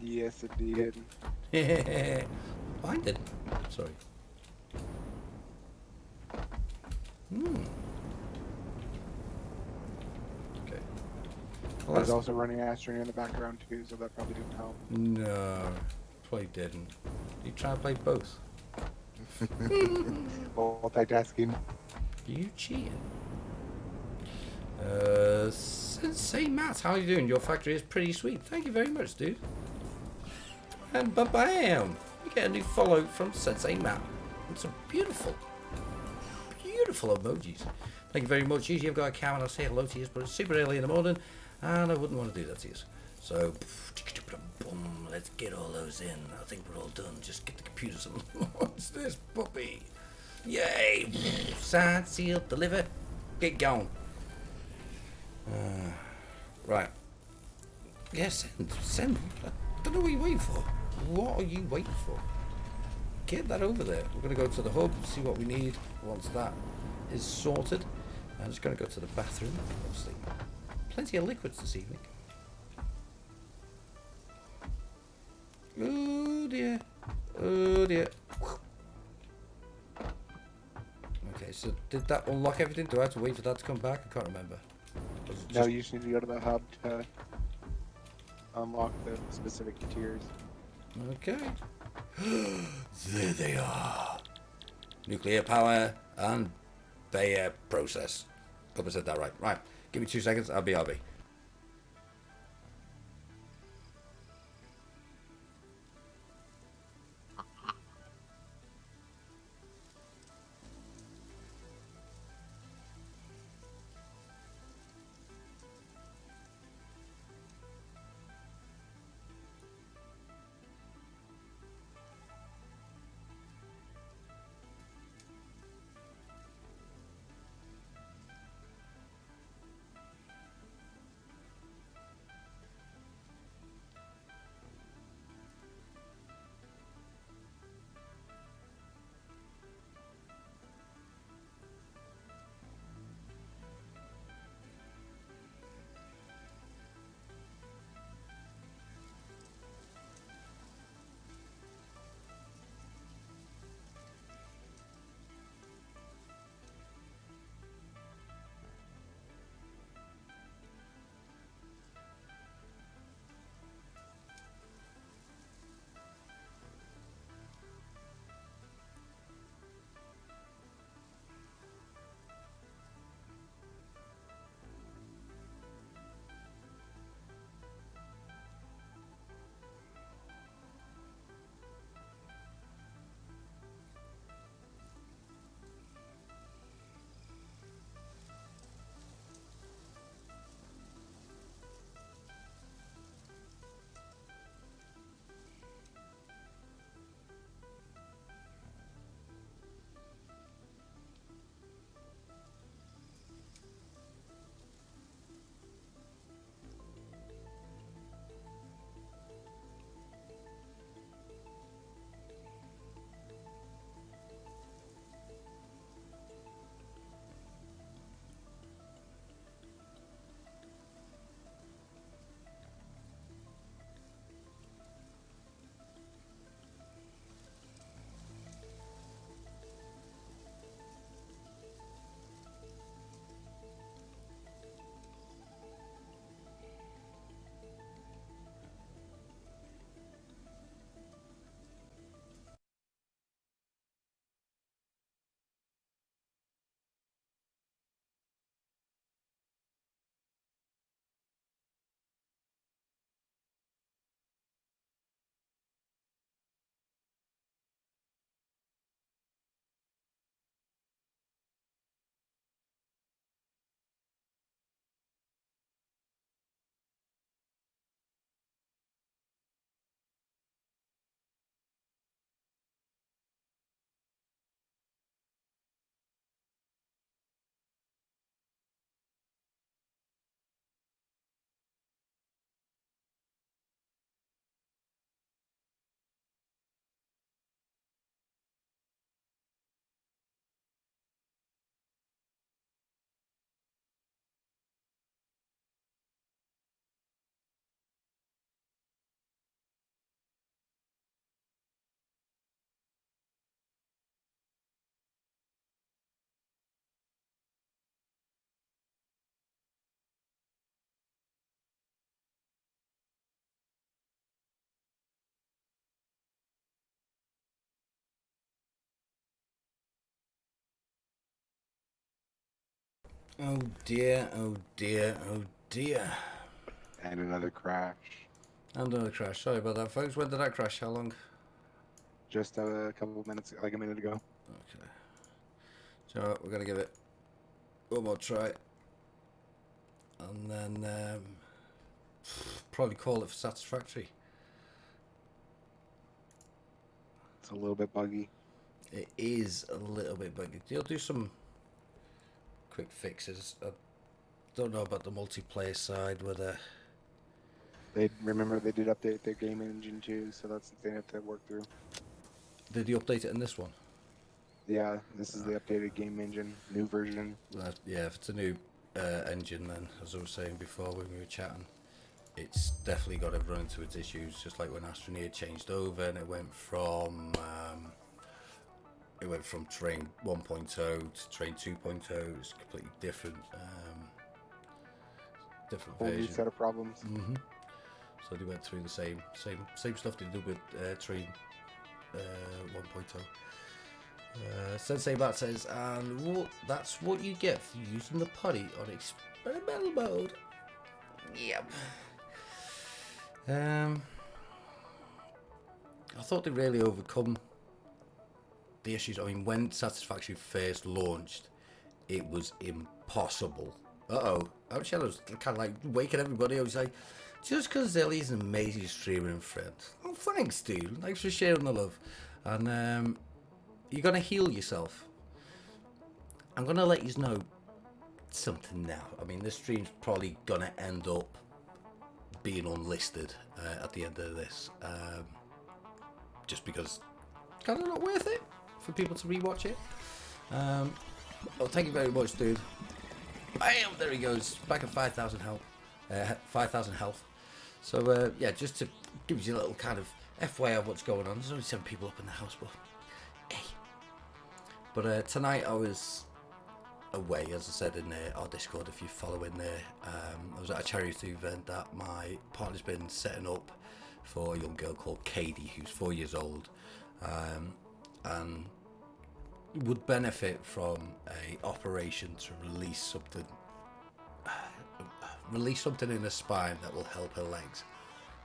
Yes, it did. Mine did. Sorry. Okay. Well, I was also running Astroneer in the background too, so that probably didn't help. no, probably didn't. You try and play both? Multitasking. You cheating? Sensei Matt, how are you doing? Your factory is pretty sweet. Thank you very much, dude. And ba-bam! We get a new follow from Sensei Matt. And some beautiful, beautiful emojis. Thank you very much. Usually I've got a cow and I'll say hello to you, but it's super early in the morning and I wouldn't want to do that to you. So, let's get all those in. I think we're all done. Just get the computers on. What's this puppy? Yay! Sign, seal, deliver. Get going. Right. Yes, send. I don't know what you're waiting for. What are you waiting for? Get that over there. We're going to go to the hub, see what we need. Once that is sorted, I'm just going to go to the bathroom. Obviously, plenty of liquids this evening. Oh dear. Oh dear. Okay, so did that unlock everything? Do I have to wait for that to come back? I can't remember. No, you just need to go to the hub to unlock the specific tiers. Okay. There they are. Nuclear power and Bayer process. Hope I said that right. Right. Give me 2 seconds. I'll be RB. Oh dear, oh dear, oh dear. And another crash. And another crash. Sorry about that, folks. When did that crash? How long? Just a couple of minutes, like a minute ago. Okay. So we're going to give it one more try. And then probably call it for satisfactory. It's a little bit buggy. It is a little bit buggy. You'll do some quick fixes. I don't know about the multiplayer side, whether They did update their game engine too, so that's the thing they have to work through. did you update it in this one? Yeah, this is the updated game engine, new version. Yeah, if it's a new engine, then as I was saying before when we were chatting, it's definitely got to run into its issues. Just like when Astroneer changed over and it went from train 1.0 to train 2.0. It's completely different, different Whole new version. set of problems. So they went through the same stuff they did with train 1.0. Sensei Bat says, and that's what you get for using the putty on experimental mode. Yep. I thought they really overcome the issues. I mean, when Satisfactory first launched, it was impossible. Outsheller's kind of like waking everybody. I was like, just because Zelly's an amazing streamer and friend. Oh, thanks, dude. Thanks for sharing the love. And you're going to heal yourself. I'm going to let you know something now. I mean, this stream's probably going to end up being unlisted at the end of this. Just because it's kind of not worth it for people to rewatch it. Well, thank you very much, dude. Bam! There he goes. Back at 5,000 health. 5,000 health. So, yeah, just to give you a little kind of FYI of what's going on. There's only 7 people up in the house, but hey. But tonight I was away, as I said in our Discord, if you're following there. I was at a charity event that my partner's been setting up for a young girl called Katie, who's 4 years old, and would benefit from a operation to release something in her spine that will help her legs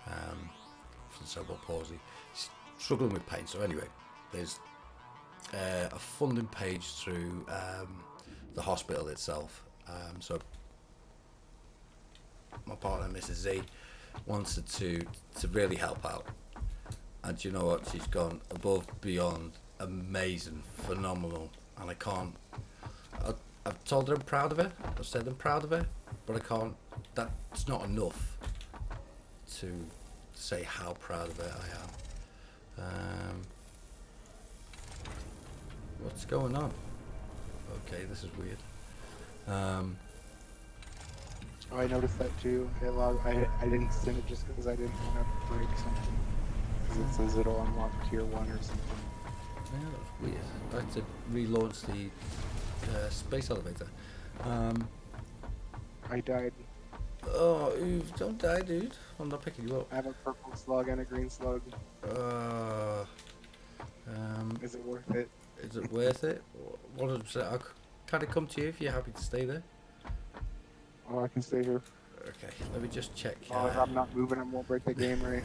from cerebral palsy. She's struggling with pain. So anyway, there's a funding page through the hospital itself. So my partner, Mrs. Z, wanted to really help out, and you know what? She's gone above, beyond, amazing, phenomenal, and I've told her I'm proud of her. I've said I'm proud of her, but I can't. That's not enough to say how proud of her I am. What's going on? Okay, this is weird. Oh, I noticed that too. I didn't send it just because I didn't want to break something. Because it says it'll unlock tier 1 or something. Yeah, that's weird. I had to relaunch the space elevator. I died. Oh, don't die, dude. I'm not picking you up. I have a purple slug and a green slug. Is it worth it? Is it worth it? 100%. I'll kind of come to you if you're happy to stay there. Oh, I can stay here. Okay, let me just check. Oh, if I'm not moving, I won't break the game, right?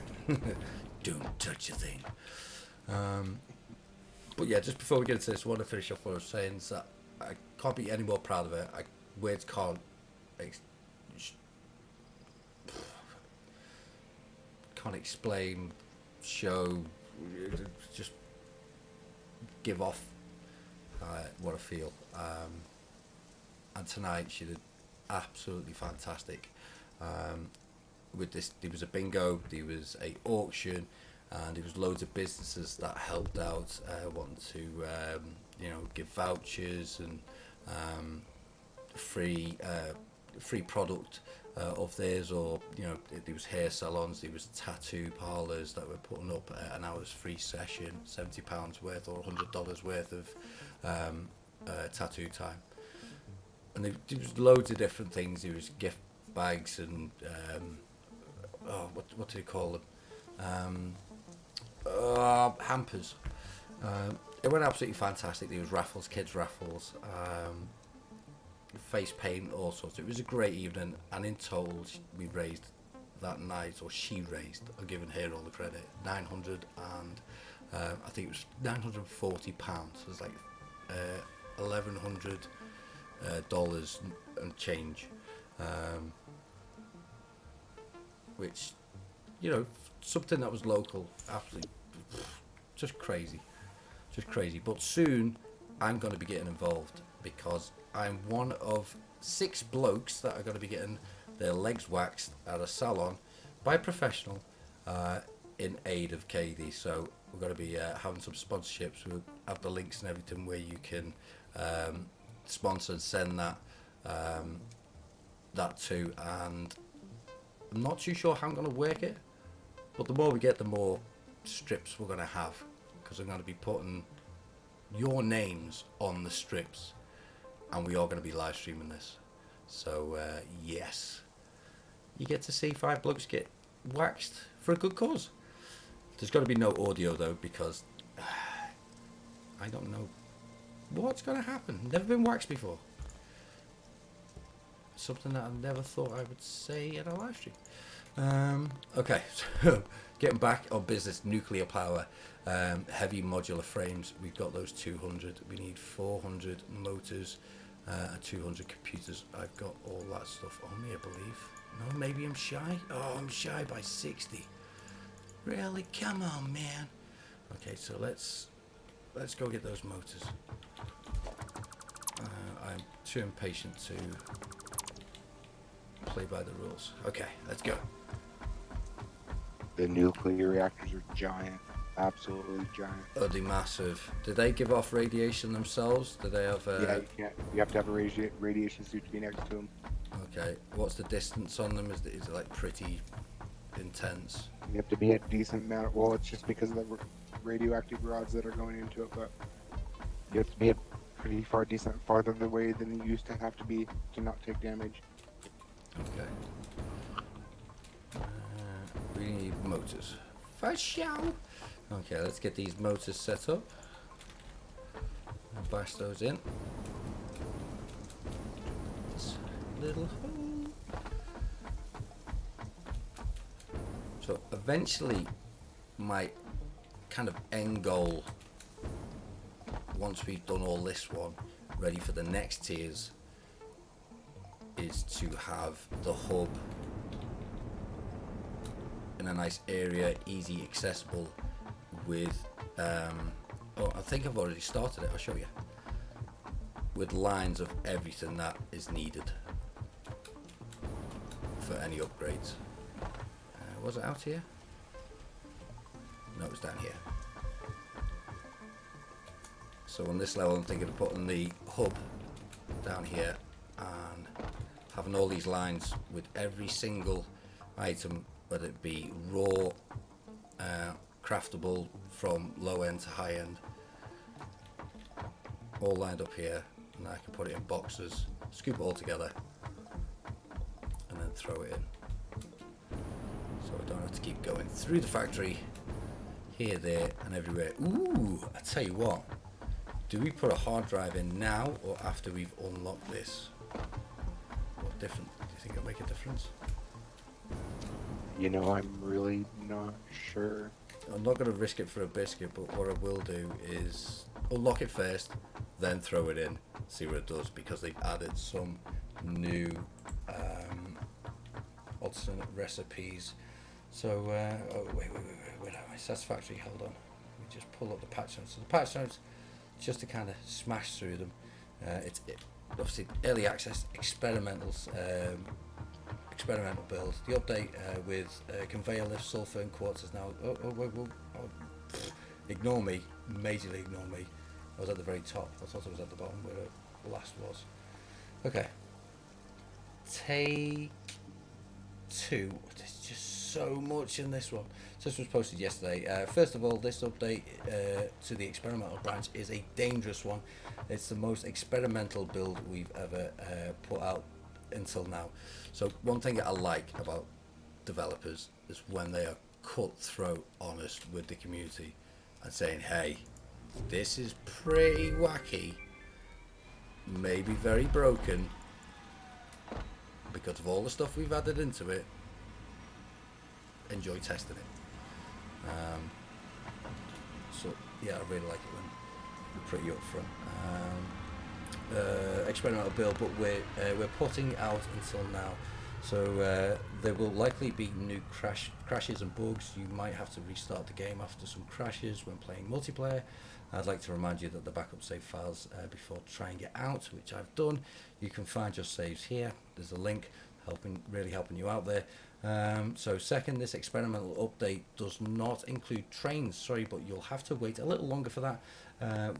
Don't touch a thing. But yeah, just before we get into this, I want to finish off what I was saying. Is that I can't be any more proud of it. Words can't explain, show, just give off what I feel. And tonight she did absolutely fantastic. With this, there was a bingo, there was a auction, and there was loads of businesses that helped out, wanting to give vouchers and free product of theirs, or there was hair salons, there was tattoo parlors that were putting up an hour's free session, £70 worth or $100 worth of tattoo time. And there was loads of different things. There was gift bags and what do you call them? Hampers. It went absolutely fantastic. There was raffles, kids raffles. face paint, all sorts. It was a great evening, and in total we raised that night, or she raised, I'm giving her all the credit, 900 and I think it was £940. So it's like $1,100 dollars and change, which, you know, something that was local, absolutely just crazy. But soon I'm going to be getting involved, because I'm one of 6 blokes that are going to be getting their legs waxed at a salon by a professional in aid of KD. So we're going to be having some sponsorships. We'll have the links and everything where you can sponsor and send that to, and I'm not too sure how I'm going to work it, but the more we get, the more strips we're going to have, because I'm going to be putting your names on the strips, and we are going to be live streaming this. So yes, you get to see 5 blokes get waxed for a good cause. There's got to be no audio though, because I don't know what's going to happen. Never been waxed before. Something that I never thought I would say in a live stream. Okay, so getting back on business, nuclear power, heavy modular frames. We've got those 200. We need 400 motors and 200 computers. I've got all that stuff on me, I believe. No, maybe I'm shy. Oh, I'm shy by 60. Really? Come on, man. Okay, so let's go get those motors. I'm too impatient to play by the rules. Okay, let's go. The nuclear reactors are giant, absolutely giant. Are they massive? Do they give off radiation themselves? Do they have? Yeah, you can't. You have to have a radiation suit to be next to them. Okay, what's the distance on them? Is it like pretty intense? You have to be a decent amount. Well, it's just because of the radioactive rods that are going into it, but you have to be a pretty farther away than you used to have to be to not take damage. Okay. We need motors. For sure. Okay, let's get these motors set up. I'll bash those in. This little hole. So eventually, my kind of end goal, once we've done all this one, ready for the next tiers, is to have the hub in a nice area, easy accessible, with oh, I think I've already started it, I'll show you, with lines of everything that is needed for any upgrades. Was it out here? No, it was down here. So on this level I'm thinking of putting the hub down here and having all these lines with every single item, whether it be raw, craftable from low end to high end, all lined up here, and I can put it in boxes, scoop it all together, and then throw it in. So I don't have to keep going through the factory, here, there, and everywhere. Ooh, I tell you what, do we put a hard drive in now or after we've unlocked this? What different? Do you think it'll make a difference? You know, I'm really not sure. I'm not going to risk it for a biscuit, but what I will do is unlock it first, then throw it in, see what it does, because they've added some new alternate recipes. So, oh, wait, where am I? Satisfactory, hold on. Let me just pull up the patch notes. So the patch notes, just to kind of smash through them. It's obviously early access, experimental build. The update with conveyor lift, sulfur and quartz is now. Ignore me, majorly ignore me. I was at the very top. I thought I was at the bottom where the last was. Okay. Take 2. There's just so much in this one. So this was posted yesterday. First of all, this update to the experimental branch is a dangerous one. It's the most experimental build we've ever put out until now. So one thing that I like about developers is when they are cutthroat honest with the community and saying, hey, this is pretty wacky, maybe very broken, because of all the stuff we've added into it, enjoy testing it. So yeah, I really like it when we're pretty upfront. Experimental build, but we're putting out until now. So there will likely be new crashes and bugs. You might have to restart the game after some crashes when playing multiplayer. I'd like to remind you that the backup save files before trying it out, which I've done. You can find your saves here. There's a link really helping you out there. So second, this experimental update does not include trains, sorry, but you'll have to wait a little longer for that.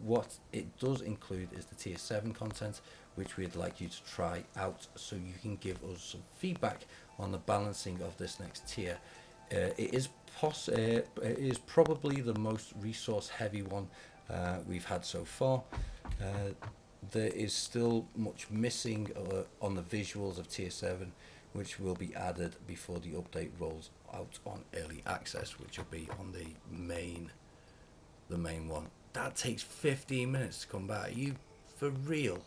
What it does include is the tier 7 content, which we'd like you to try out so you can give us some feedback on the balancing of this next tier. It is probably the most resource heavy one we've had so far. There is still much missing on the visuals of tier 7, which will be added before the update rolls out on early access, which will be on the main one. That takes 15 minutes to come back. Are you for real?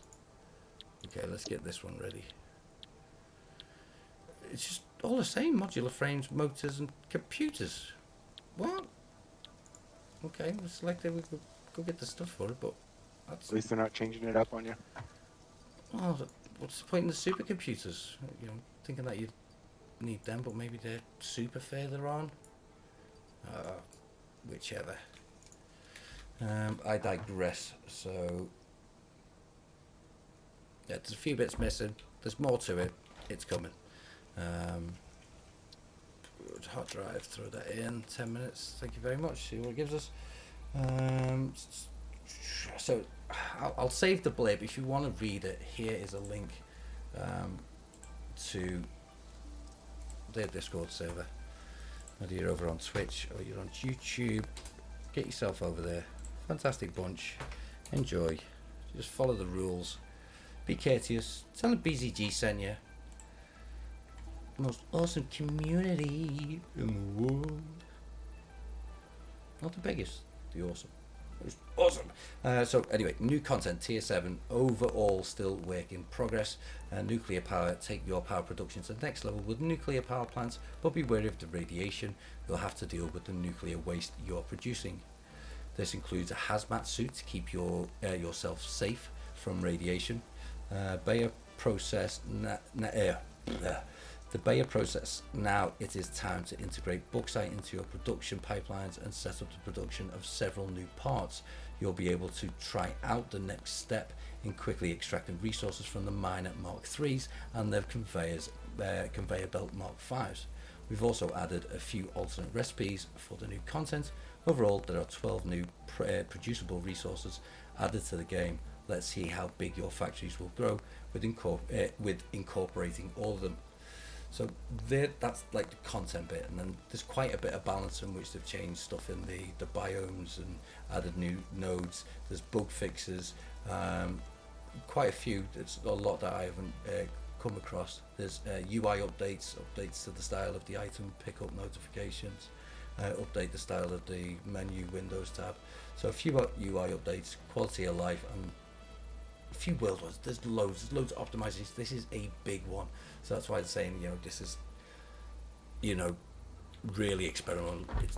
Okay, let's get this one ready. It's just all the same: modular frames, motors, and computers. What? Okay, we'll select it. We could go get the stuff for it, but that's... At least they're not changing it up on you. Oh, what's the point in the supercomputers? You know, thinking that you need them, but maybe they're super further on. Whichever. I digress. So yeah, there's a few bits missing. There's more to it. It's coming. Hard drive, throw that in. 10 minutes. Thank you very much. See what it gives us. So I'll save the blip. If you want to read it, here is a link to their Discord server. Whether you're over on Twitch or you're on YouTube, get yourself over there. Fantastic bunch. Enjoy. Just follow the rules. Be courteous. Tell them BZG sent you. The most awesome community in the world. Not the biggest, the awesome. It's awesome. So anyway, new content, tier 7, overall still work in progress. Nuclear power, take your power production to the next level with nuclear power plants, but be wary of the radiation. You'll have to deal with the nuclear waste you're producing. This includes a hazmat suit to keep yourself safe from radiation. Bayer process, the Bayer process. Now it is time to integrate bauxite into your production pipelines and set up the production of several new parts. You'll be able to try out the next step in quickly extracting resources from the mine at Mark 3s and their conveyor belt Mark 5s. We've also added a few alternate recipes for the new content. Overall, there are 12 new producible resources added to the game. Let's see how big your factories will grow with incorporating all of them. So that's like the content bit, and then there's quite a bit of balance in which they've changed stuff in the biomes and added new nodes. There's bug fixes, quite a few. It's a lot that I haven't come across. There's UI updates to the style of the item pickup notifications, update the style of the menu Windows tab. So a few UI updates, quality of life, and a few world ones. There's loads of optimizations. This is a big one, so that's why I'm saying, this is, really experimental. It's,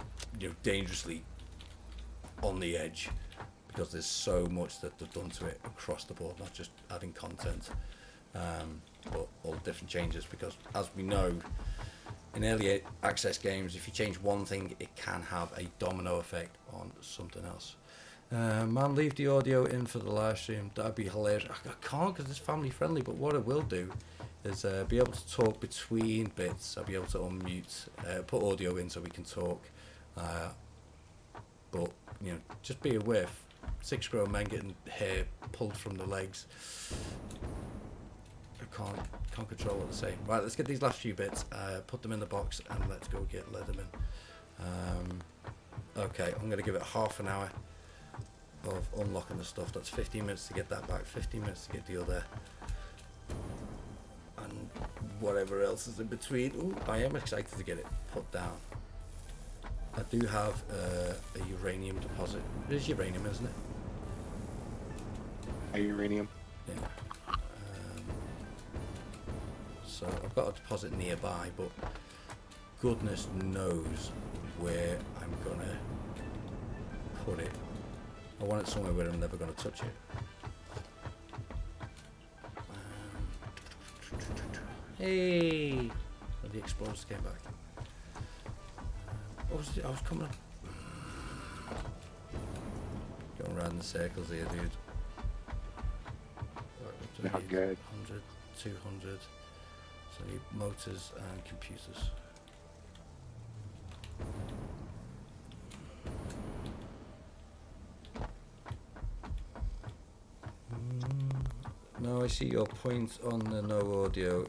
dangerously on the edge, because there's so much that they've done to it across the board, not just adding content, but all different changes. Because as we know, in early access games, if you change one thing, it can have a domino effect on something else. Man, leave the audio in for the live stream. That'd be hilarious. I can't because it's family friendly, but what I will do is be able to talk between bits. I'll be able to unmute, put audio in so we can talk. But just be aware, 6 grown men getting hair pulled from the legs. I can't control what they're saying. Right, let's get these last few bits, put them in the box, and let's go get Leatherman. Okay, I'm going to give it half an hour of unlocking the stuff. That's 15 minutes to get that back, 15 minutes to get the other, and whatever else is in between. Ooh, I am excited to get it put down. I do have a uranium deposit. It is uranium, isn't it? A uranium. Yeah. so I've got a deposit nearby, but goodness knows where I'm gonna put it. I want it somewhere where I'm never gonna touch it. Hey, oh, the explorers came back. What was it? I was coming up. Going around in circles here, dude. Not good. 100, 200. So I need motors and computers. No, I see your point on the no audio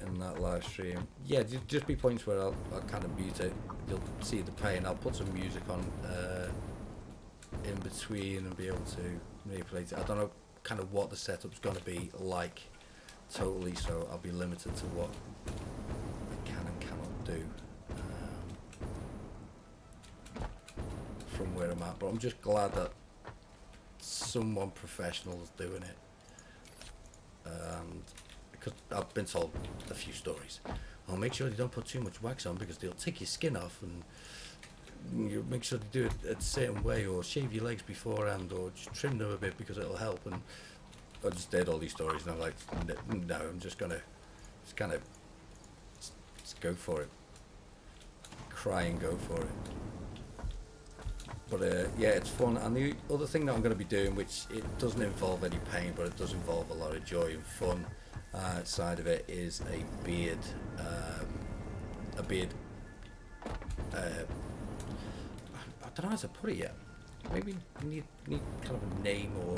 in that live stream. Yeah, just be points where I'll kind of mute it. You'll see the pain. I'll put some music on in between and be able to manipulate it. I don't know kind of what the setup's going to be like totally, so I'll be limited to what I can and cannot do from where I'm at. But I'm just glad that someone professional is doing it. Because I've been told a few stories. Oh, make sure you don't put too much wax on because they'll take your skin off, and you make sure to do it a certain way, or shave your legs beforehand, or just trim them a bit because it'll help. And I just did all these stories, and I'm like, no, I'm just gonna, just kind of, just go for it. Cry and go for it. But yeah, it's fun. And the other thing that I'm going to be doing, which it doesn't involve any pain, but it does involve a lot of joy and fun side of it, is a beard. I don't know how to put it yet. Maybe need kind of a name or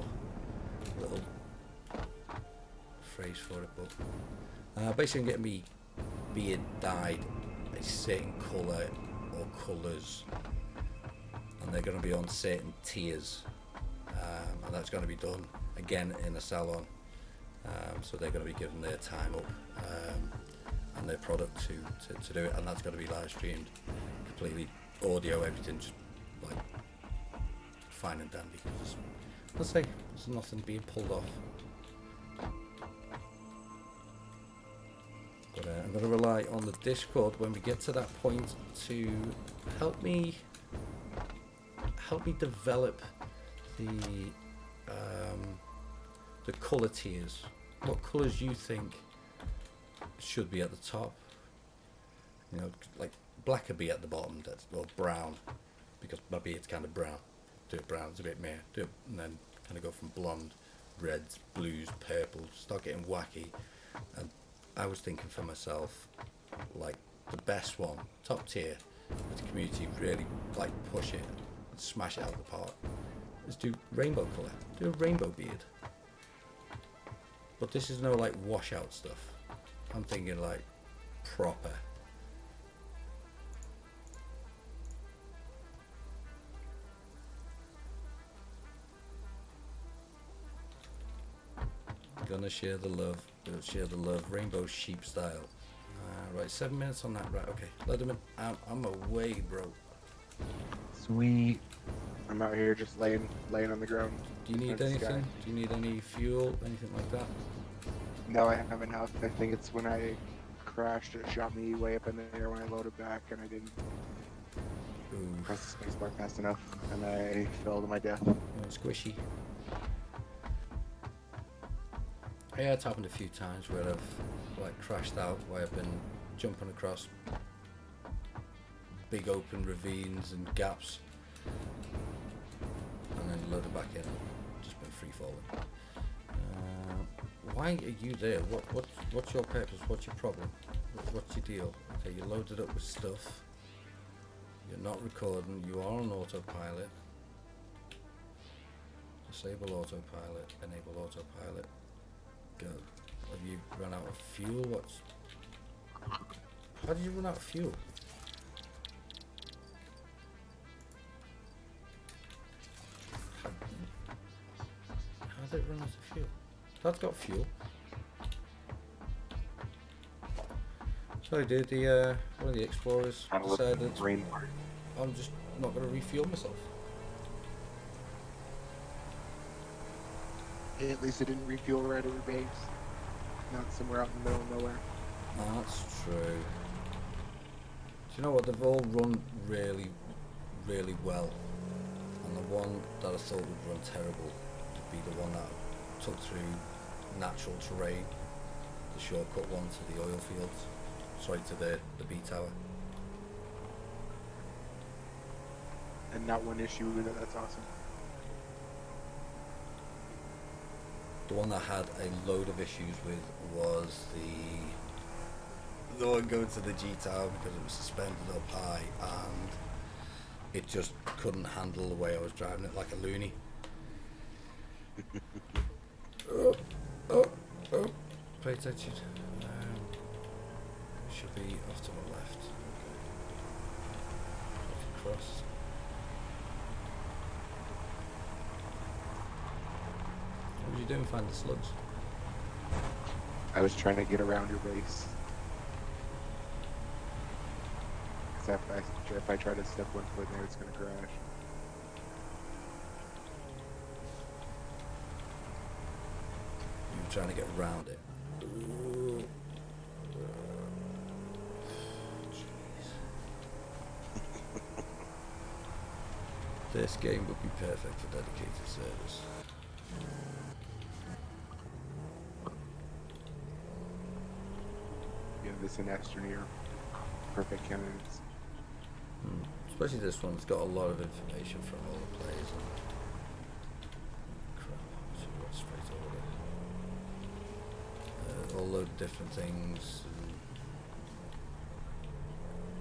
a little phrase for it. But basically, I'm getting me beard dyed a certain colour or colours. And they're going to be on certain tiers, and that's going to be done again in a salon. So they're going to be given their time up and their product to do it, and that's going to be live streamed, completely audio, everything just like fine and dandy. Let's say there's nothing being pulled off. But I'm going to rely on the Discord when we get to that point to help me develop the colour tiers. What colours you think should be at the top? You know, like black would be at the bottom, or brown, because my beard's kind of brown. Do it brown, it's a bit mere. Do it, and then kind of go from blonde, reds, blues, purples. Start getting wacky. And I was thinking for myself, like the best one, top tier, the community really like push it. Smash it out of the park. Let's do rainbow colour. Do a rainbow beard. But this is no like washout stuff. I'm thinking like proper. Gonna share the love. Rainbow sheep style. Right, 7 minutes on that. Right, okay. Let them in. I'm away, bro. Sweet. I'm out here just laying on the ground. Do you need anything? Do you need any fuel? Anything like that? No, I have enough. I think it's when I crashed, it shot me way up in the air when I loaded back, and I didn't press the spacebar fast enough, and I fell to my death. Oh, squishy. Yeah, it's happened a few times where I've like crashed out, where I've been jumping across big open ravines and gaps, and then loaded back in. Just been free falling. Why are you there? What's your purpose? What's your problem? What's your deal? Okay, you're loaded up with stuff. You're not recording. You are on autopilot. Disable autopilot. Enable autopilot. Go. Have you run out of fuel? How did you run out of fuel? How did it run out of fuel? That's got fuel. Sorry dude, one of the explorers decided I'm just not going to refuel myself. At least it didn't refuel right at your base. Not somewhere out in the middle of nowhere. That's true. Do you know what? They've all run really, really well. And the one that I thought would run terrible would be the one that I took through natural terrain, the shortcut one to the oil fields. Sorry, to the B tower. And not one issue with it. That's awesome. The one I had a load of issues with was the one going to the G tower because it was suspended up high and it just couldn't handle the way I was driving it like a loony. Oh, pay attention. It should be off to the left. Okay. Cross. What were you doing? Find the slugs? I was trying to get around your base. Except if I try to step one foot in there, it's going to crash. You were trying to get around it. Ooh. Jeez. This game would be perfect for dedicated service. Yeah, this and Astron are perfect candidates. Especially this one, it's got a lot of information from all the players. Crap, should have got straight over there. All load of different things.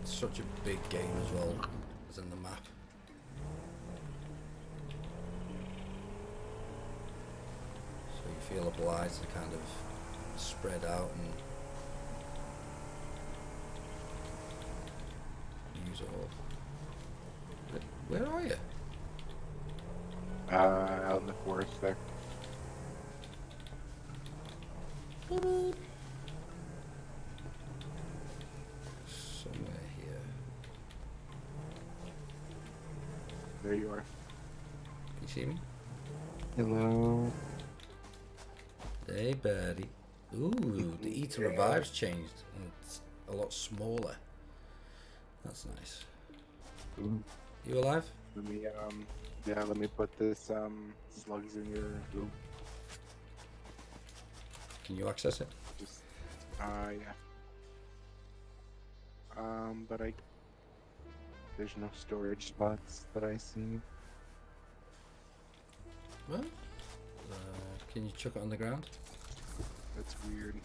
It's such a big game as well as in the map. So you feel obliged to kind of spread out and use it all. Where are you? Out in the forest there. Somewhere here. There you are. Can you see me? Hello. Hey, buddy. Ooh, the E to revive's changed, and it's a lot smaller. That's nice. Ooh. You alive? Let me let me put this slugs in your room. Can you access it? Just yeah. But there's no storage spots that I see. What? Can you chuck it on the ground? That's weird.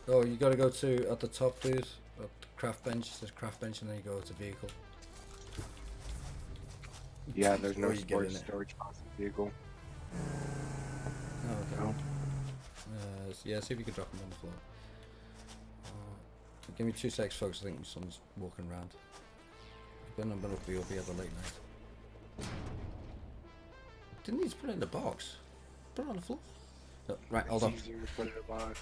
Oh, you gotta go to at the top, dude. At the craft bench. There's craft bench, and then you go to vehicle. Yeah, there's no Or you get in it. storage spots in the vehicle. Oh, okay. No. Yeah, see if you can drop them on the floor. Give me 2 seconds, folks. I think my son's walking around. Then I'm gonna be up here the late night. Didn't need to put it in the box. Put it on the floor. No, right, hold on. It's easier to put in a box.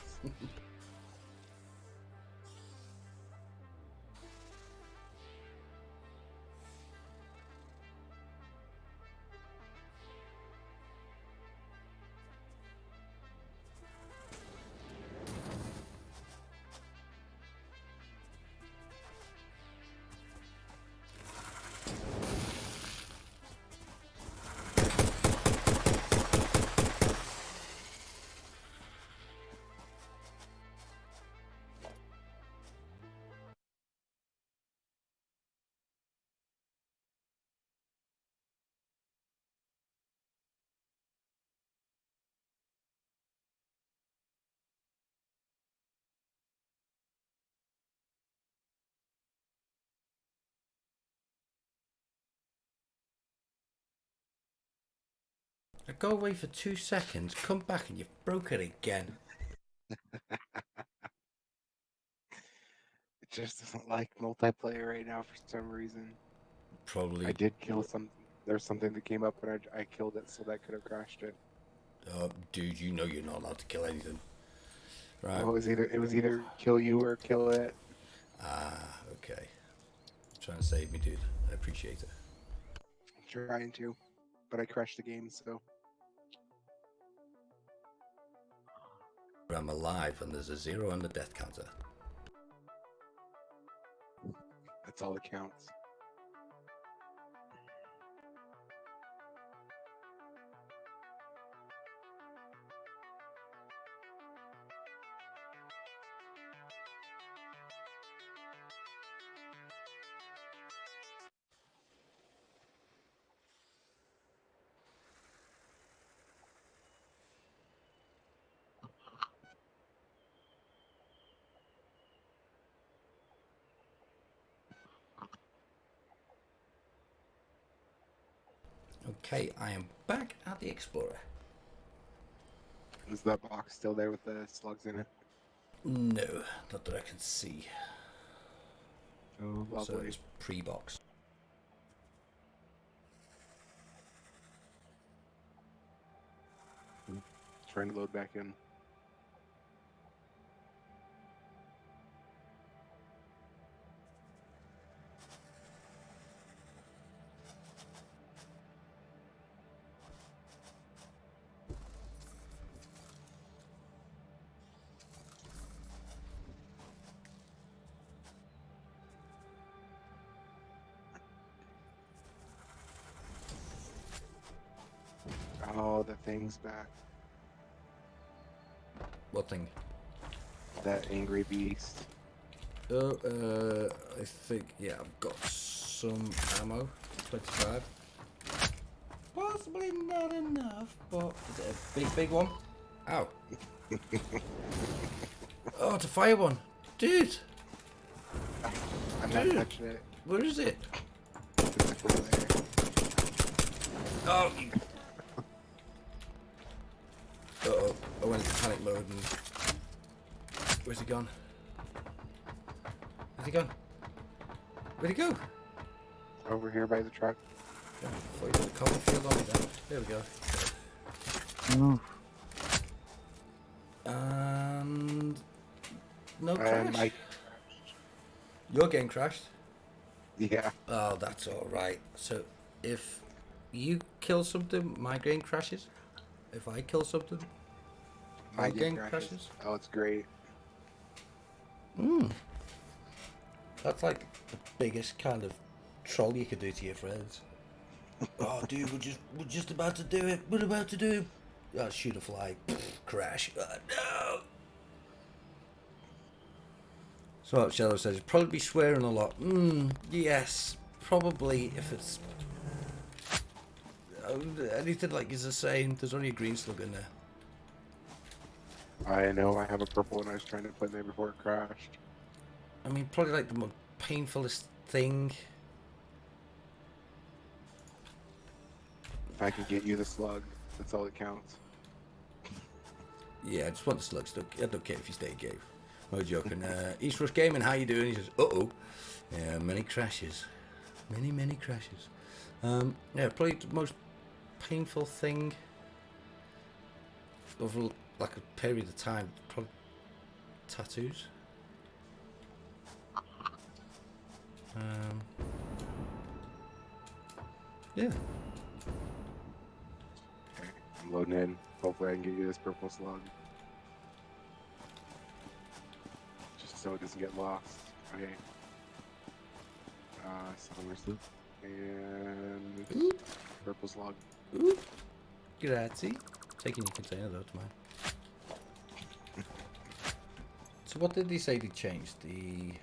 I go away for 2 seconds, come back, and you've broke it again. It just doesn't like multiplayer right now for some reason. Probably. I did kill something. There's something that came up and I killed it, so that could have crashed it. Dude, you know you're not allowed to kill anything. Right. Well, it was either kill you or kill it. Ah, okay. Trying to save me, dude. I appreciate it. I'm trying to, but I crashed the game, so. I'm alive and there's a 0 on the death counter. That's all that counts. Okay, I am back at the Explorer. Is that box still there with the slugs in it? No, not that I can see. Oh, So lovely. it's pre-box. Trying to load back in. Oh, the thing's back. What thing? That angry beast. Oh, I think, yeah, I've got some ammo. 25. Possibly not enough, but is it a big, big one? Ow. Oh, it's a fire one. Dude, I'm not Dude. touching it. where is it? It's over there. Oh, you... Uh-oh, I went into panic mode and... Where's he gone? Where's he gone? Where'd he go? Over here by the truck. I thought he was a copper field on me then. There we go. And... No crash. Your game crashed? Yeah. Oh, that's alright. So, if you kill something, my game crashes? If I kill something, My your game crashes. Oh, it's great. That's like the biggest kind of troll you could do to your friends. Oh, dude, we're just about to do it. We're about to do it. Oh, shoot a fly. Crash. No! So Shadow says, probably be swearing a lot. Yes, probably if it's anything like you're saying. There's only a green slug in there. I know. I have a purple one I was trying to put in there before it crashed. I mean, probably like the most painfulest thing. If I can get you the slug, that's all that counts. Yeah, I just want the slugs. I don't care if you stay gay. No joking. East Rush Gaming, how you doing? He says, uh-oh. Yeah, many crashes. Many crashes. Yeah, probably the most painful thing over like a period of time, probably tattoos. Yeah. Okay, I'm loading in. Hopefully I can get you this purple slug. Just so it doesn't get lost. Okay. Summer slug. And Ooh. purple slug. Ooh. Grazie. Taking your container though, to mine. So what did they say they changed? The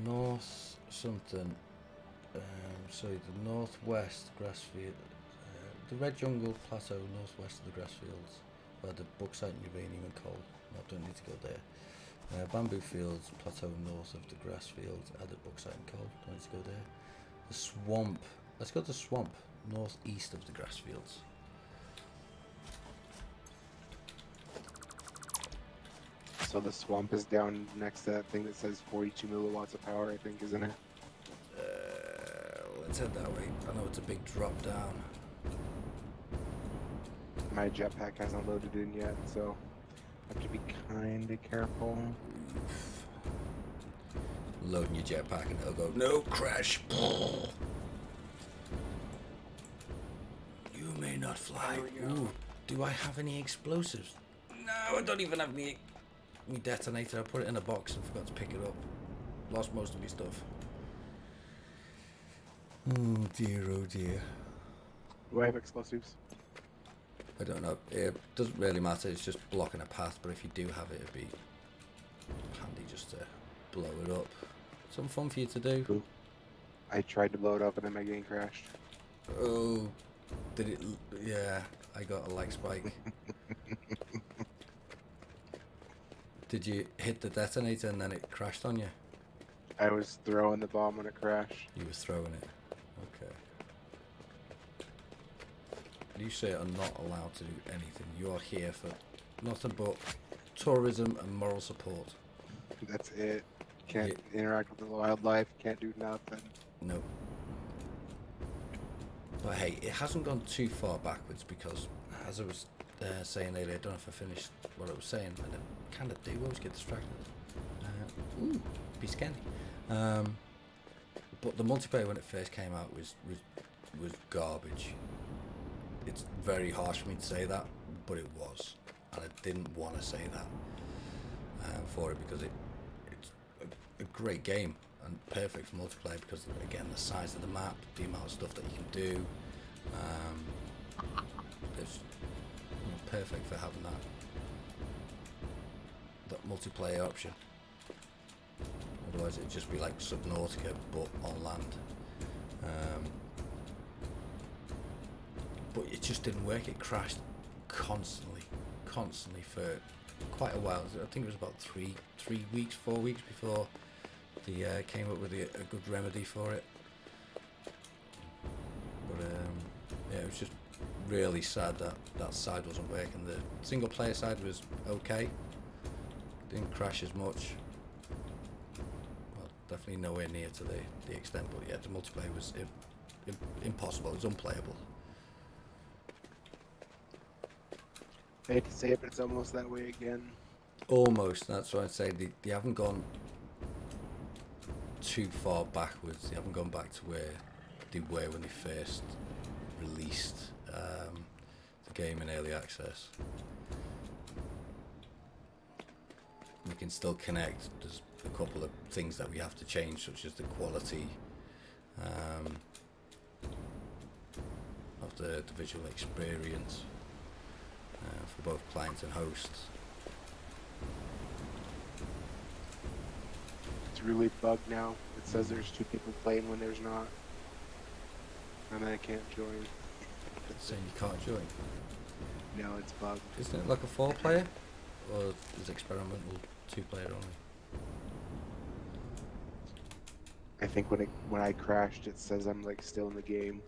north something. Sorry, the northwest grassfield. The Red Jungle Plateau, northwest of the grassfields, where the bauxite and uranium and coal. No, don't need to go there. Bamboo fields, plateau north of the grassfields, added bauxite and coal. Don't need to go there. The swamp. Let's go to the swamp, northeast of the grassfields. So the swamp is down next to that thing that says 42 milliwatts of power, I think, isn't it? Let's head that way. I know it's a big drop down. My jetpack hasn't loaded in yet, so I have to be kind of careful. Loading your jetpack and it'll go, no, crash. You may not fly. Ooh, do I have any explosives? No, I don't even have me detonator. I put it in a box and forgot to pick it up. lost most of my stuff. Oh dear, oh dear. Do I have explosives? I don't know. It doesn't really matter. It's just blocking a path. But if you do have it, it'd be handy just to blow it up. Something fun for you to do. Cool. I tried to blow it up and then my game crashed. Oh, did it? Yeah, I got a lag spike. Did you hit the detonator and then it crashed on you? I was throwing the bomb when it crashed. You were throwing it. Okay. You, sir, are not allowed to do anything. You are here for nothing but tourism and moral support. That's it. Can't interact with the wildlife, can't do nothing. No. But hey, it hasn't gone too far backwards because, as I was saying earlier, I don't know if I finished what I was saying, and I kind of do always get distracted. Ooh, piece of candy. But the multiplayer when it first came out was garbage. It's very harsh for me to say that, but it was, and I didn't want to say that for it because it's a great game and perfect for multiplayer because again the size of the map, the amount of stuff that you can do, it's perfect for having that multiplayer option. Otherwise it'd just be like Subnautica but on land. But it just didn't work. It crashed constantly for quite a while. I think it was about 3 weeks, 4 weeks before they came up with a good remedy for it. But yeah, it was just really sad that side wasn't working. The single player side was okay, didn't crash as much. Well, definitely nowhere near to the extent. But yeah, the multiplayer was impossible. It was unplayable. I hate to say it, but it's almost that way again. Almost. That's what I'd say. They haven't gone too far backwards. They haven't gone back to where they were when they first released the game in early access. We can still connect. There's a couple of things that we have to change, such as the quality of the visual experience for both clients and hosts. It's really bugged now. It says there's 2 people playing when there's not. And I can't join. It's saying you can't join. No, it's bugged. Isn't it like a 4-player? Or is experimental 2-player only? I think when I crashed, it says I'm like still in the game.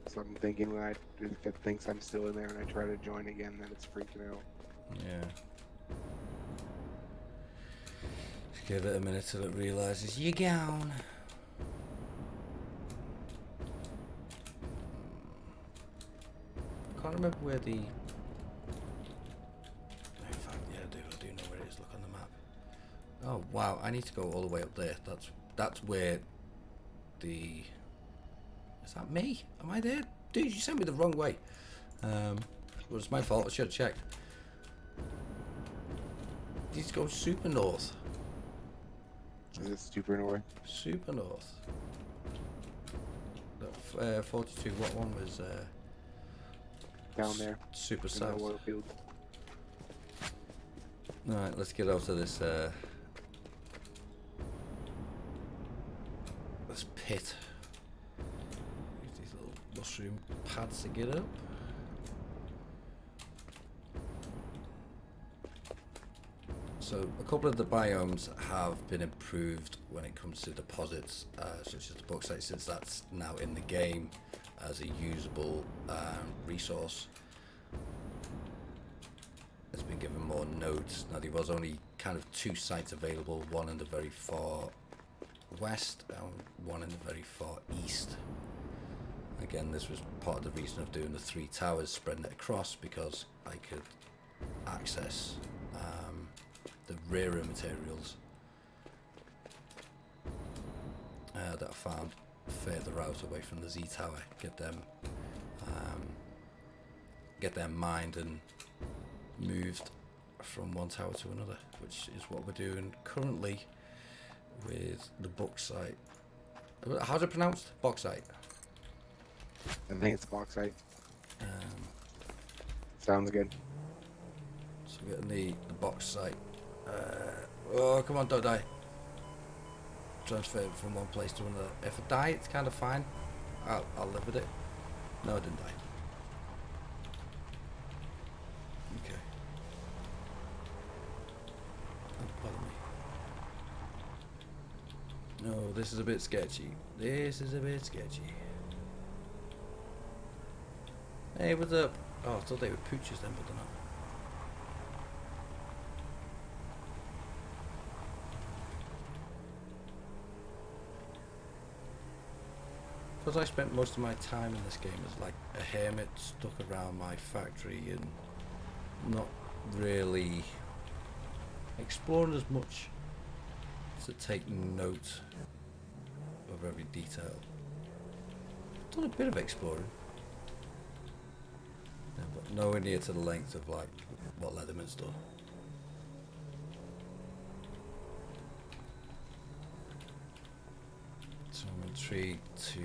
So I'm thinking if it thinks I'm still in there and I try to join again, then it's freaking out. Yeah. Just give it a minute till it realises you're gone. I can't remember where the... In fact, yeah, I do know where it is. Look on the map. Oh wow, I need to go all the way up there. That's where the... Is that me? Am I there? Dude, you sent me the wrong way. Well, it's my fault. I should have checked. These go super north. Is it super north? Super north. 42. What one was Down there. super In the south? oil field. Alright, let's get out of this this pit. Use these little mushroom pads to get up. So a couple of the biomes have been improved when it comes to deposits, such as the bauxite, since that's now in the game as a usable resource. It's been given more nodes. Now there was only kind of 2 sites available, one in the very far west and one in the very far east. Again, this was part of the reason of doing the 3 towers, spreading it across, because I could access the rarer materials that I found further out away from the Z tower, get them mined and moved from one tower to another, which is what we're doing currently with the bauxite. How's it pronounced? Bauxite. I think it's bauxite. Um, Sounds good. so we're getting the bauxite. Oh, come on, don't die. Transfer it from one place to another. If I die, it's kind of fine. I'll live with it. No, I didn't die. Okay. Don't bother me. No, this is a bit sketchy. This is a bit sketchy. Hey, what's up? Oh, I thought they were pooches then, but they're not. Because I spent most of my time in this game as like a hermit stuck around my factory and not really exploring as much to take note of every detail. Done a bit of exploring, yeah, but nowhere near to the length of like what Leatherman's done. So I'm intrigued to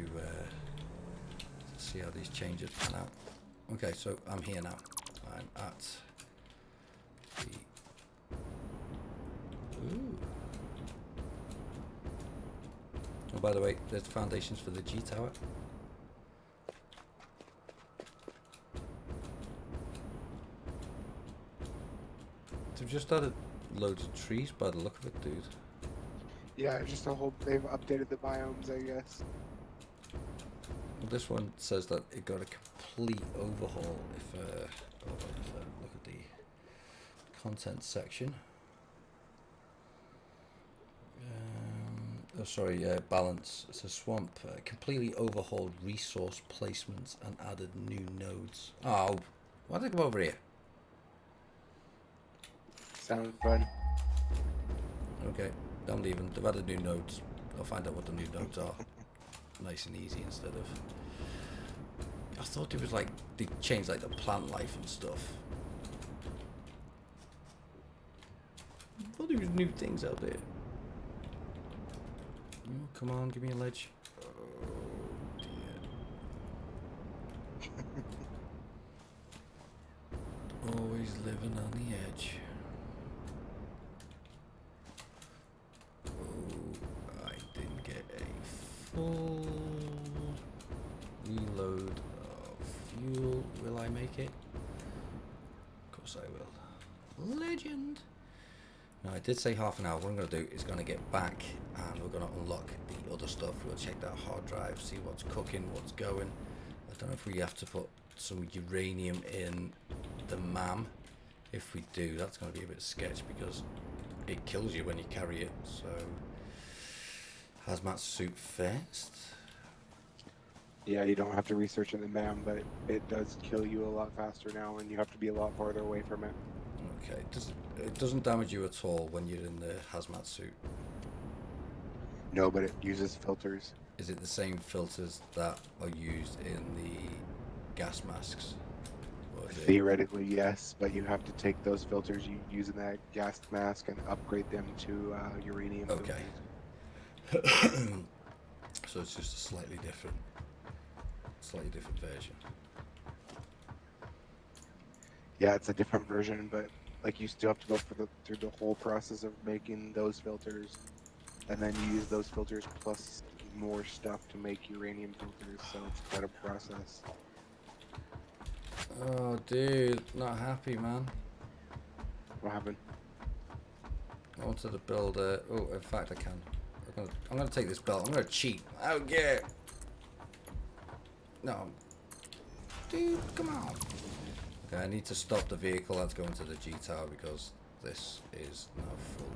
see how these changes pan out. Okay, so I'm here now. I'm at the... Ooh. Oh, by the way, there's the foundations for the G tower. They've just added loads of trees by the look of it, dude. Yeah, just a whole. They've updated the biomes, I guess. Well, this one says that it got a complete overhaul. If look at the content section. Oh, sorry, balance. It says swamp. Completely overhauled resource placements and added new nodes. Oh, why did they come over here? Sounds fun. Okay, I'm leaving. They've added new nodes. I'll find out what the new nodes are. Nice and easy instead of... I thought it was like, they changed like the plant life and stuff. I thought there was new things out there. Oh, come on, give me a ledge. Oh dear. Always living on the edge. Oh, I didn't get a full reload of fuel. Will I make it? Of course I will. Legend! Now, I did say half an hour. What I'm going to do is going to get back and we're going to unlock the other stuff. We'll check that hard drive, see what's cooking, what's going. I don't know if we have to put some uranium in the MAM. If we do, that's going to be a bit sketch because it kills you when you carry it. So, hazmat suit first. Yeah, you don't have to research in the MAM, but it does kill you a lot faster now, and you have to be a lot farther away from it. Okay, it doesn't damage you at all when you're in the hazmat suit. No, but it uses filters. Is it the same filters that are used in the gas masks? Or is it... Theoretically, yes, but you have to take those filters you use in that gas mask and upgrade them to uranium Okay. filters. So it's just a slightly different version. Yeah, it's a different version, but like you still have to go through the whole process of making those filters, and then you use those filters plus more stuff to make uranium filters. So it's quite a process. Oh, dude, not happy, man. What happened? I wanted to build a... Oh, in fact, I can. I'm gonna take this belt. I'm gonna cheat. Oh, yeah. No. Dude, come on. Okay, I need to stop the vehicle that's going to the G tower because this is now full.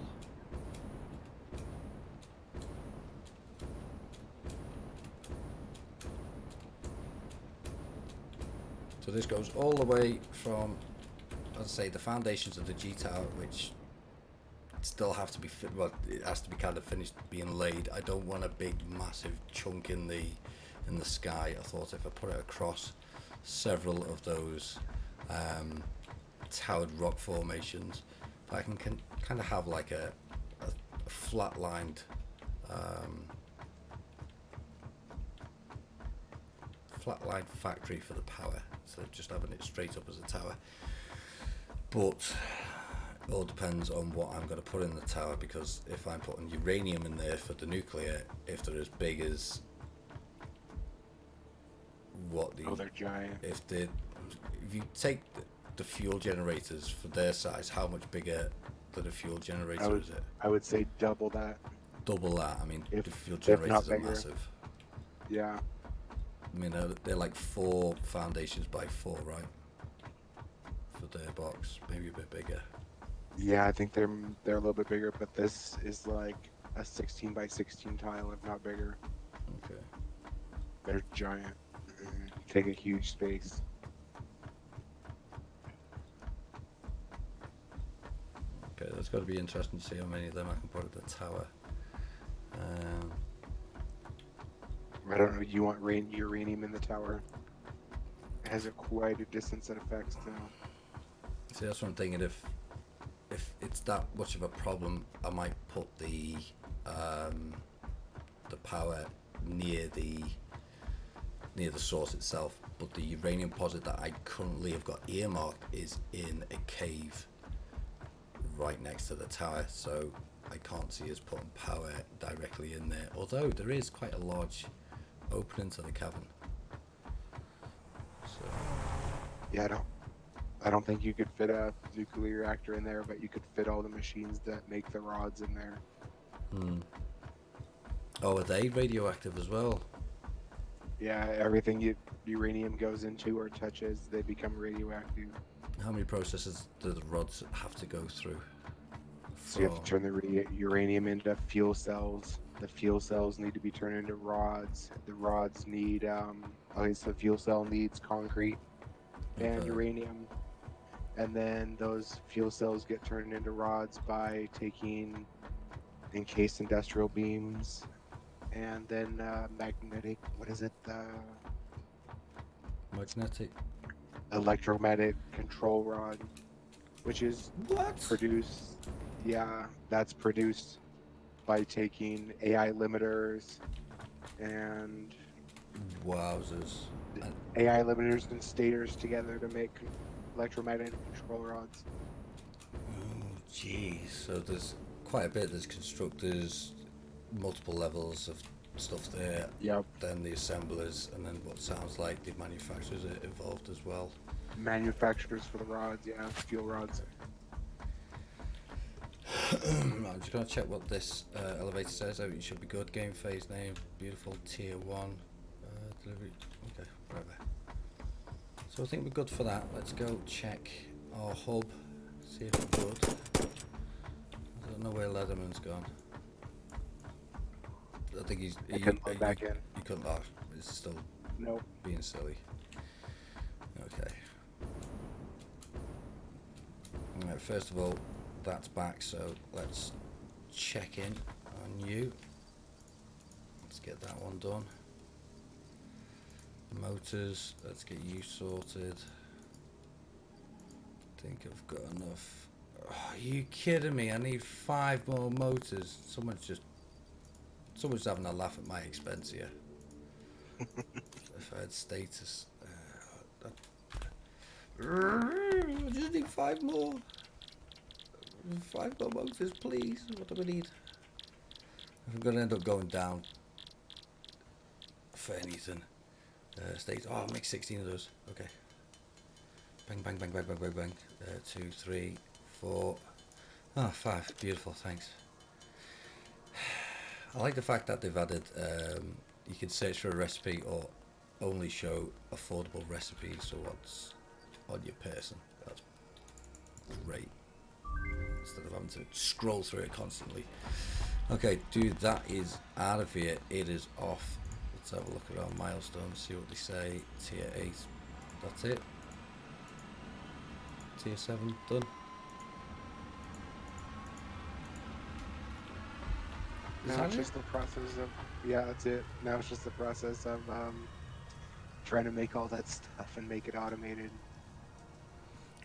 So this goes all the way from, as I say, the foundations of the G tower, which still have to be well, it has to be kind of finished being laid. I don't want a big massive chunk in the sky. I thought if I put it across several of those towered rock formations. I can kind of have like a flatlined flatlined factory for the power, instead of just having it straight up as a tower. But it all depends on what I'm going to put in the tower, because if I'm putting uranium in there for the nuclear, if they're as big as what the they're giant. if you take the fuel generators for their size, how much bigger than a fuel generator is it? I would say double that. Double that. I mean, If the fuel not generators are bigger. massive. Yeah. I mean, they're like 4 foundations by 4, right? For their box, maybe a bit bigger. Yeah, I think they're a little bit bigger, but this is like a 16 by 16 tile, if not bigger. Okay. They're giant. Take a huge space. Okay, that's got to be interesting to see how many of them I can put at the tower. I don't know. You want uranium in the tower? It has quite a distance that affects now. See, that's what I'm thinking. If it's that much of a problem, I might put the power near the source itself. But the uranium deposit that I currently have got earmarked is in a cave right next to the tower, so I can't see us putting power directly in there. Although there is quite a large opening to the cavern. So Yeah, I don't think you could fit a nuclear reactor in there, but you could fit all the machines that make the rods in there. Oh, are they radioactive as well? Yeah, everything uranium goes into or touches, they become radioactive. How many processes do the rods have to go through? So you have to turn the uranium into fuel cells. The fuel cells need to be turned into rods. The rods need, so the fuel cell needs concrete and uranium. And then those fuel cells get turned into rods by taking encased industrial beams and then magnetic, what is it? Magnetic. Electromagnetic control rod, which is What? produced. Yeah, that's produced by taking AI limiters and Wowzers. AI limiters and stators together to make electromagnetic control rods. Oh, jeez. So there's quite a bit. There's constructors, multiple levels of stuff there. Yep. Then the assemblers, and then what sounds like the manufacturers are involved as well. Manufacturers for the rods, yeah, fuel rods. I'm just going to check what this elevator says. Oh, it should be good. Game phase name, beautiful, tier 1. Delivery. Okay, right there. So I think we're good for that. Let's go check our hub, see if we're good. I don't know where Leatherman's gone. I think he couldn't log back in. He couldn't log. It's still Nope. being silly. Okay. Alright, first of all, that's back, so let's check in on you. Let's get that one done. Motors, let's get you sorted. Think I've got enough. Oh, are you kidding me? I need 5 more motors. Someone's having a laugh at my expense here. If I had status, I just need 5 more. 5 more motors, please. What do we need? I'm gonna end up going down for anything. States. Oh, I'll make 16 of those. Okay. Bang, bang, bang, bang, bang, bang, bang. 2, 3, 4. Ah, 5. Beautiful. Thanks. I like the fact that they've added. You can search for a recipe or only show affordable recipes. So what's on your person? That's great. Instead of having to scroll through it constantly. Okay, dude, that is out of here. It is off. Let's have a look at our milestones, see what they say. Tier 8, that's it. Tier 7, done. Now it's just the process of, yeah, that's it. Now it's just the process of trying to make all that stuff and make it automated.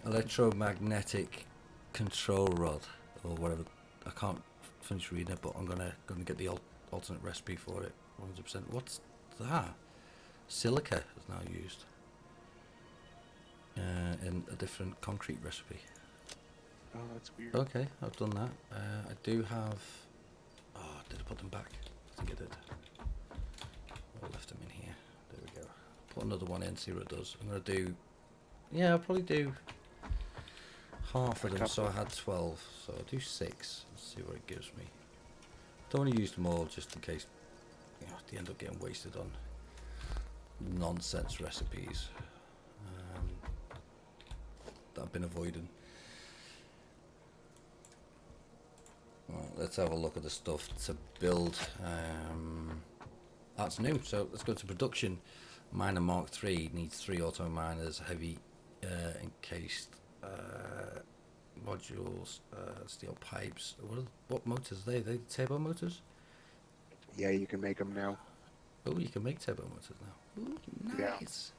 Electromagnetic control rod, or whatever. I can't finish reading it, but I'm gonna get the alternate recipe for it. 100%. What's that? Silica is now used in a different concrete recipe. Oh, that's weird. Okay, I've done that. I do have. Oh, did I put them back? I think I did. I left them in here. There we go. Put another one in, see what it does. I'm gonna do. Yeah, I'll probably do half of them. So I had 12. So I'll do 6. Let's see what it gives me. Don't want to use them all, just in case they end up getting wasted on nonsense recipes that I've been avoiding. Right, let's have a look at the stuff to build. That's new, so let's go to production. Miner Mark III needs 3 auto miners, heavy encased modules, steel pipes. What motors are they? Are they turbo motors? Yeah, you can make them now. Oh, you can make turbo motors now. Ooh, nice.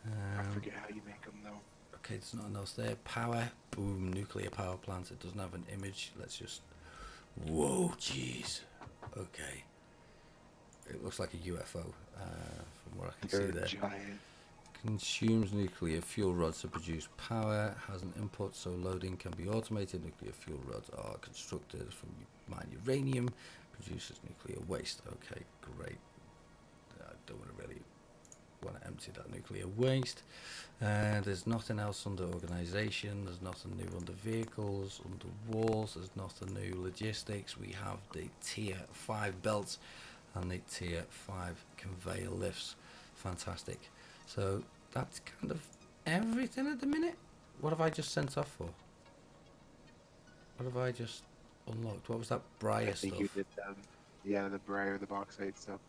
I forget how you make them though. Okay, there's nothing else there. Power, boom, nuclear power plant. It doesn't have an image. Let's just. Whoa, jeez. Okay. It looks like a UFO from what I can see there. Giant. Consumes nuclear fuel rods to produce power. Has an input, so loading can be automated. Nuclear fuel rods are constructed from mined uranium. Produces nuclear waste. Okay, great. I don't really want to empty that nuclear waste. There's nothing else under organization. There's nothing new under vehicles, under walls. There's nothing new logistics. We have the tier 5 belts and the tier 5 conveyor lifts. Fantastic. So that's kind of everything at the minute. What have I just sent off for? What have I just unlocked? What was that Briar I think stuff? you did yeah, the Briar, the bauxite stuff.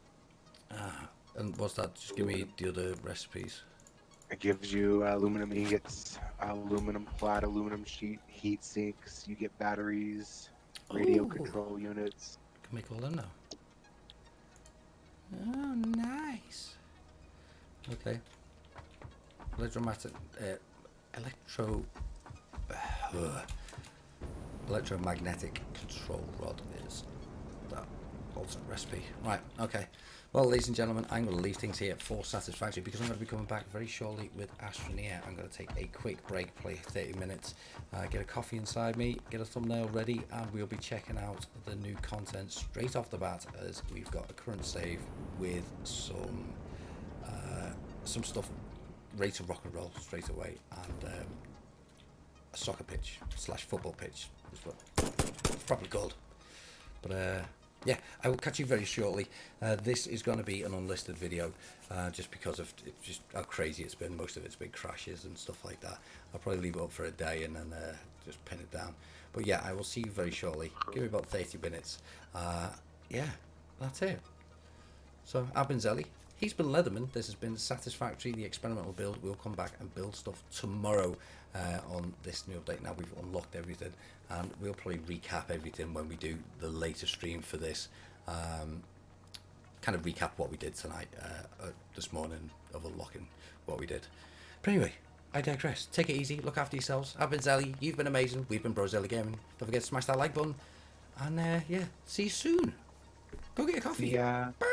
And what's that? Just give me the other recipes. It gives you aluminum ingots, aluminum plat, aluminum sheet, heat sinks. You get batteries, radio Ooh. control units. Can make all them now. Oh, nice. Okay. Electromagnetic control rod is that alternate recipe. Right, okay. Well, ladies and gentlemen, I'm going to leave things here for Satisfactory because I'm going to be coming back very shortly with Astroneer. I'm going to take a quick break, play 30 minutes, get a coffee inside me, get a thumbnail ready, and we'll be checking out the new content straight off the bat as we've got a current save with some stuff ready to rock and roll straight away, and a soccer pitch / football pitch is what it's probably called. But yeah, I will catch you very shortly. This is going to be an unlisted video just because of just how crazy it's been. Most of it's been crashes and stuff like that. I'll probably leave it up for a day and then just pin it down. But yeah, I will see you very shortly. Give me about 30 minutes. Yeah, that's it. So I've been Zelly. He's been Leatherman. This has been Satisfactory, the experimental build. We'll come back and build stuff tomorrow on this new update. Now we've unlocked everything, and we'll probably recap everything when we do the later stream for this. Kind of recap what we did tonight, this morning, of unlocking what we did. But anyway, I digress. Take it easy. Look after yourselves. I've been Zelly. You've been amazing. We've been Bro Zelly Gaming. Don't forget to smash that like button. And yeah, see you soon. Go get a coffee. Yeah. Bye.